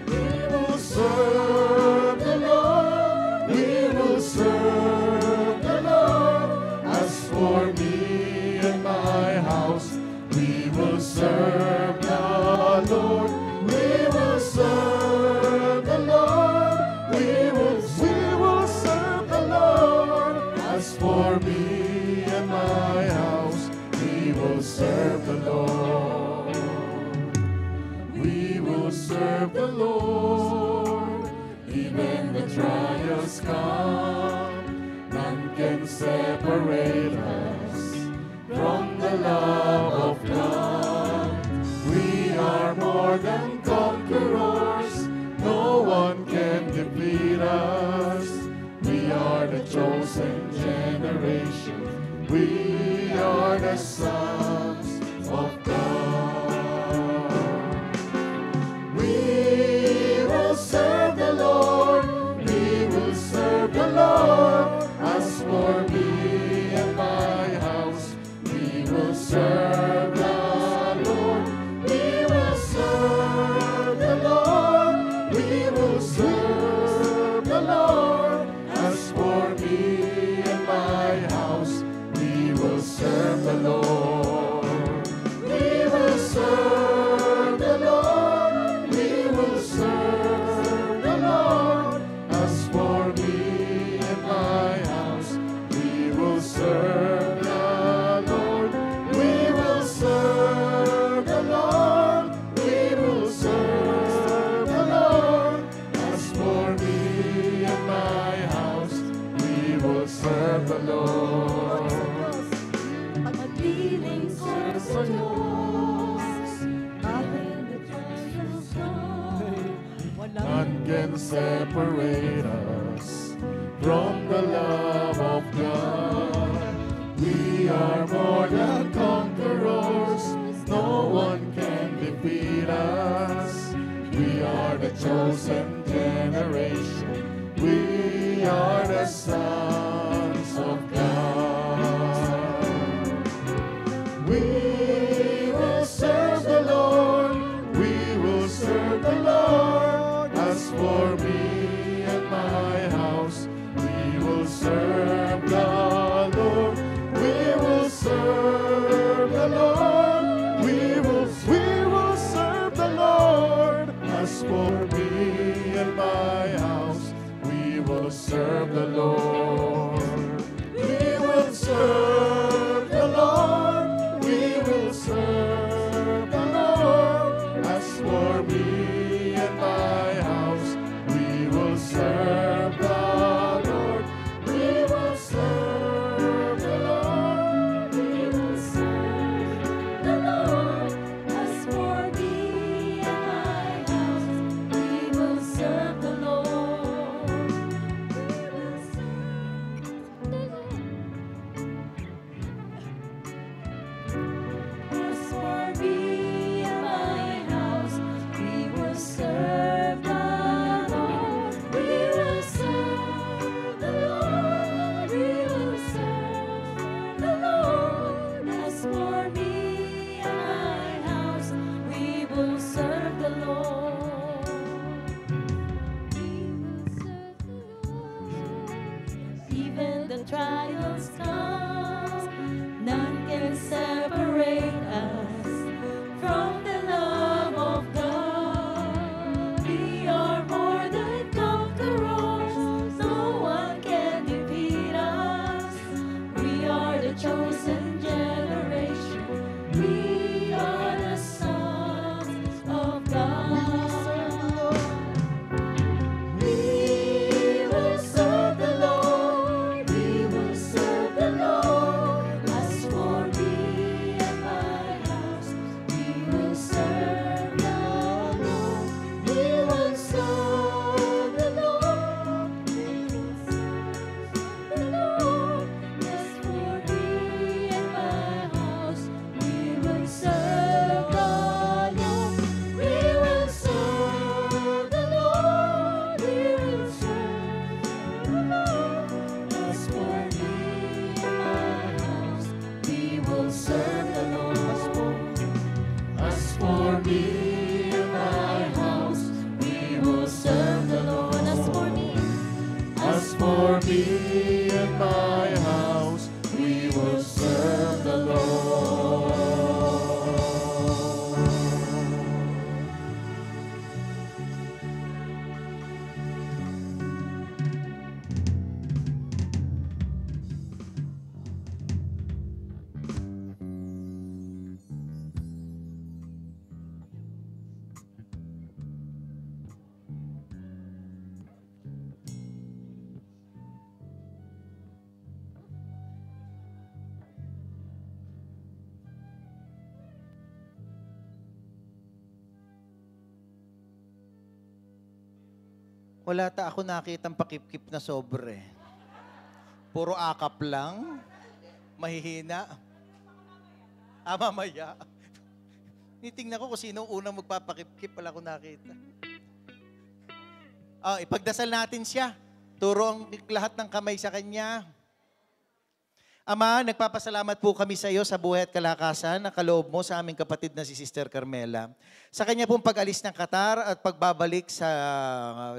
S3: We will serve the Lord. We will serve the Lord. As for me and my house, we will serve the Lord. We will serve the Lord. We will serve the Lord. As for me and my house, we will serve the Lord. We will serve the Lord. Even the trials come, none can separate us from the love of God. We are more than conquerors, no one can defeat us. We are the chosen generation, we are the sons of God. We will serve the Lord, we will serve the Lord. As for me and my house, we will serve the Lord. We will serve the Lord. We will serve the Lord. As for me and my house, we will serve the Lord. We will serve the Lord. We will serve the Lord. As for me and my house, we will serve the Lord. We will serve the Lord. We will serve the Lord. As for me and my house, we will serve the Lord.
S5: Pag-piling ko sa Diyos, aking trials come.
S3: None can separate us from the love of God. We are more than conquerors, no one can defeat us. We are the chosen generation, we are the sons of God. We will serve the Lord, we will serve the Lord. As for me and my house, we will serve the Lord. We will serve the Lord. We will serve the Lord. As for me and my house, we will serve the Lord. We will serve the Lord. We will serve the Lord. As for me and my house, we will serve the Lord. We will serve the Lord. We will serve
S5: trials come, none can separate us from the love of God. We are more than conquerors, no one can defeat us. We are the chosen generation, we are the sons of God. We will serve the Lord, we will serve the Lord. As for me and my house, we will serve the Lord. We will serve the Lord, we will serve the Lord. As for me and my house, we will serve the Lord. We will serve the Lord, we will serve the Lord. As for me and my house, we will serve the Lord. As for me and my house, we will serve the Lord.
S3: As for me and my house, we will serve the Lord.
S1: Wala ta ako nakitang pakip-kip na sobre. Puro akap lang. Mahihina. Mamaya. Nitingnan ko kung sino unang magpapakip-kip. Wala ko nakita. Ipagdasal natin siya. Turo ang lahat ng kamay sa Kanya. Ama, nagpapasalamat po kami sa iyo sa buhay at kalakasan na kaloob mo sa aming kapatid na si Sister Carmela. Sa kanya pong pag-alis ng Qatar at pagbabalik sa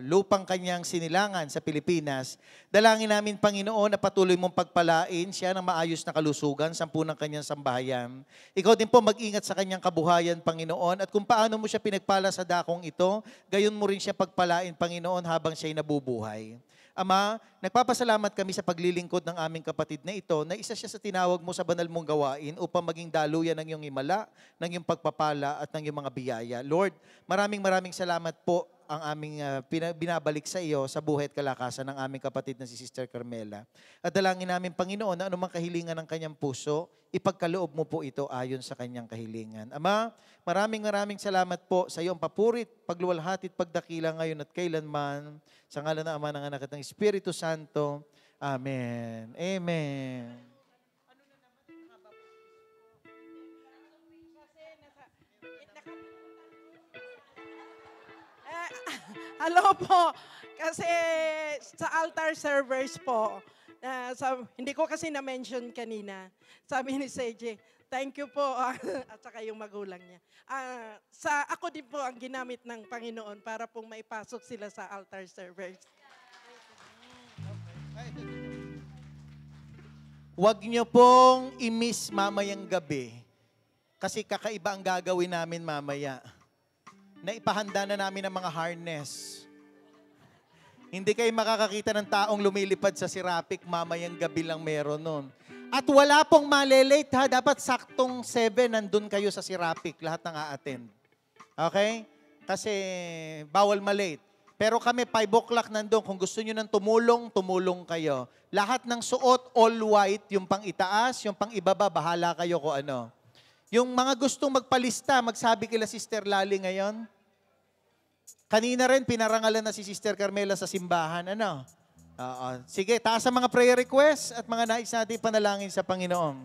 S1: lupang kanyang sinilangan sa Pilipinas, dalangin namin, Panginoon, na patuloy mong pagpalain siya ng maayos na kalusugan sa ng kanyang sambahayan. Ikaw din po mag-ingat sa kanyang kabuhayan, Panginoon, at kung paano mo siya pinagpala sa dakong ito, gayon mo rin siya pagpalain, Panginoon, habang siya'y nabubuhay. Ama, nagpapasalamat kami sa paglilingkod ng aming kapatid na ito na isa siya sa tinawag mo sa banal mong gawain upang maging daluyan ng iyong himala, ng iyong pagpapala at ng iyong mga biyaya. Lord, maraming salamat po ang aming binabalik sa iyo sa buhay at kalakasan ng aming kapatid na si Sister Carmela. At dalangin namin, Panginoon, na anumang kahilingan ng kanyang puso, ipagkaloob mo po ito ayon sa kanyang kahilingan. Ama, maraming salamat po sa iyong papurit, pagluwalhati at pagdakila ngayon at kailanman. Sa ngalan ng Ama, ng Anak at ng Espiritu Santo. Amen. Amen.
S4: Hello po. Kasi sa altar servers po, hindi ko kasi na-mention kanina. Sabi ni CJ, thank you po. At saka yung magulang niya. Ako din po ang ginamit ng Panginoon para pong maipasok sila sa altar servers.
S1: Huwag niyo pong i-miss mamayang gabi. Kasi kakaiba ang gagawin namin mamaya. Naipahanda na namin ang mga harness. Hindi kayo makakakita ng taong lumilipad sa Sirapik, mamayang gabi lang meron nun. At wala pong malelate ha, dapat saktong 7 nandun kayo sa Sirapik, lahat ng a-attend. Okay? Kasi bawal malate. Pero kami 5 o'clock nandun, kung gusto nyo nang tumulong kayo. Lahat ng suot, all white, yung pang itaas, yung pang ibaba, bahala kayo kung ano. Yung mga gustong magpalista, magsabi kila Sister Lali ngayon. Kanina rin, pinarangalan na si Sister Carmela sa simbahan. Ano? Sige, taas ang mga prayer requests at mga nais natin panalangin sa Panginoon.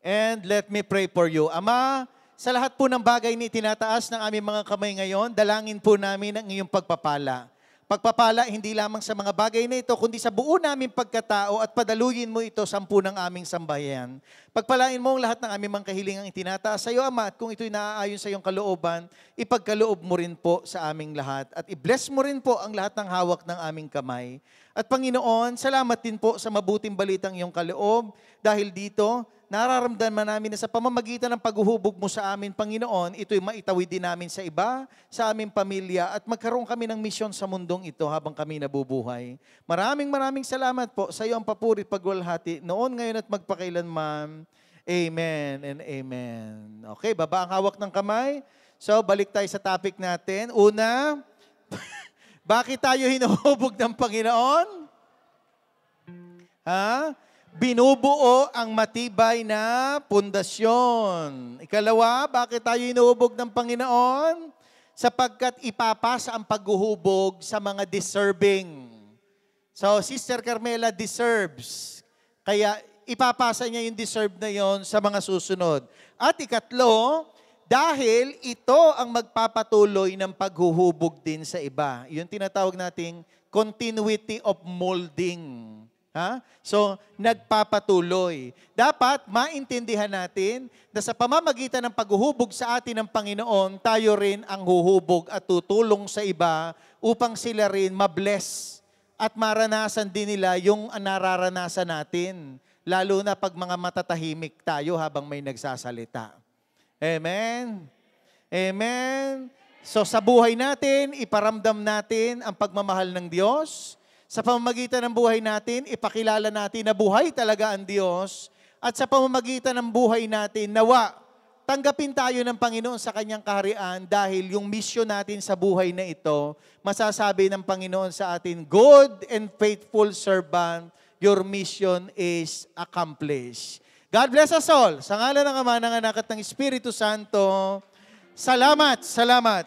S1: And let me pray for you. Ama, sa lahat po ng bagay ni tinataas ng aming mga kamay ngayon, dalangin po namin ang iyong pagpapala. pagpapala hindi lamang sa mga bagay na ito, kundi sa buo naming pagkatao at padaluyin mo ito sampu ng aming sambahayan. Pagpalain mo ang lahat ng aming mga kahilingang itinataas sa iyo, Ama, at kung ito'y naaayon sa iyong kalooban, ipagkaloob mo rin po sa aming lahat. At i-bless mo rin po ang lahat ng hawak ng aming kamay. At Panginoon, salamat din po sa mabuting balitang iyong kaloob. Dahil dito, nararamdaman namin na sa pamamagitan ng paghuhubog mo sa amin, Panginoon, ito'y maitawid din namin sa iba, sa aming pamilya, at magkaroon kami ng misyon sa mundong ito habang kami nabubuhay. Maraming salamat po sa iyo ang papuri at pagwalhati noon, ngayon at magpakailanman. Amen and amen. Okay, baba ang hawak ng kamay. So, balik tayo sa topic natin. Una, bakit tayo hinuhubog ng Panginoon? Ha? Binubuo ang matibay na pundasyon. Ikalawa, bakit tayo hinuhubog ng Panginoon? Sapagkat ipapasa ang paghuhubog sa mga deserving. So, Sister Carmela deserves. Kaya ipapasa niya yung deserve na yon sa mga susunod. At ikatlo, dahil ito ang magpapatuloy ng paghuhubog din sa iba. Yung tinatawag nating continuity of molding. Ha? So, nagpapatuloy. Dapat maintindihan natin na sa pamamagitan ng paghuhubog sa atin ng Panginoon, tayo rin ang huhubog at tutulong sa iba upang sila rin mabless at maranasan din nila yung nararanasan natin. Lalo na pag mga matatahimik tayo habang may nagsasalita. Amen? Amen? So sa buhay natin, iparamdam natin ang pagmamahal ng Diyos. Sa pamamagitan ng buhay natin, ipakilala natin na buhay talaga ang Diyos. At sa pamamagitan ng buhay natin, nawa, tanggapin tayo ng Panginoon sa Kanyang kaharian dahil yung mission natin sa buhay na ito, masasabi ng Panginoon sa atin, good and faithful servant, your mission is accomplished. God bless us all. Sa ngalan ng Ama, ng Anak at ng Espiritu Santo, salamat, salamat.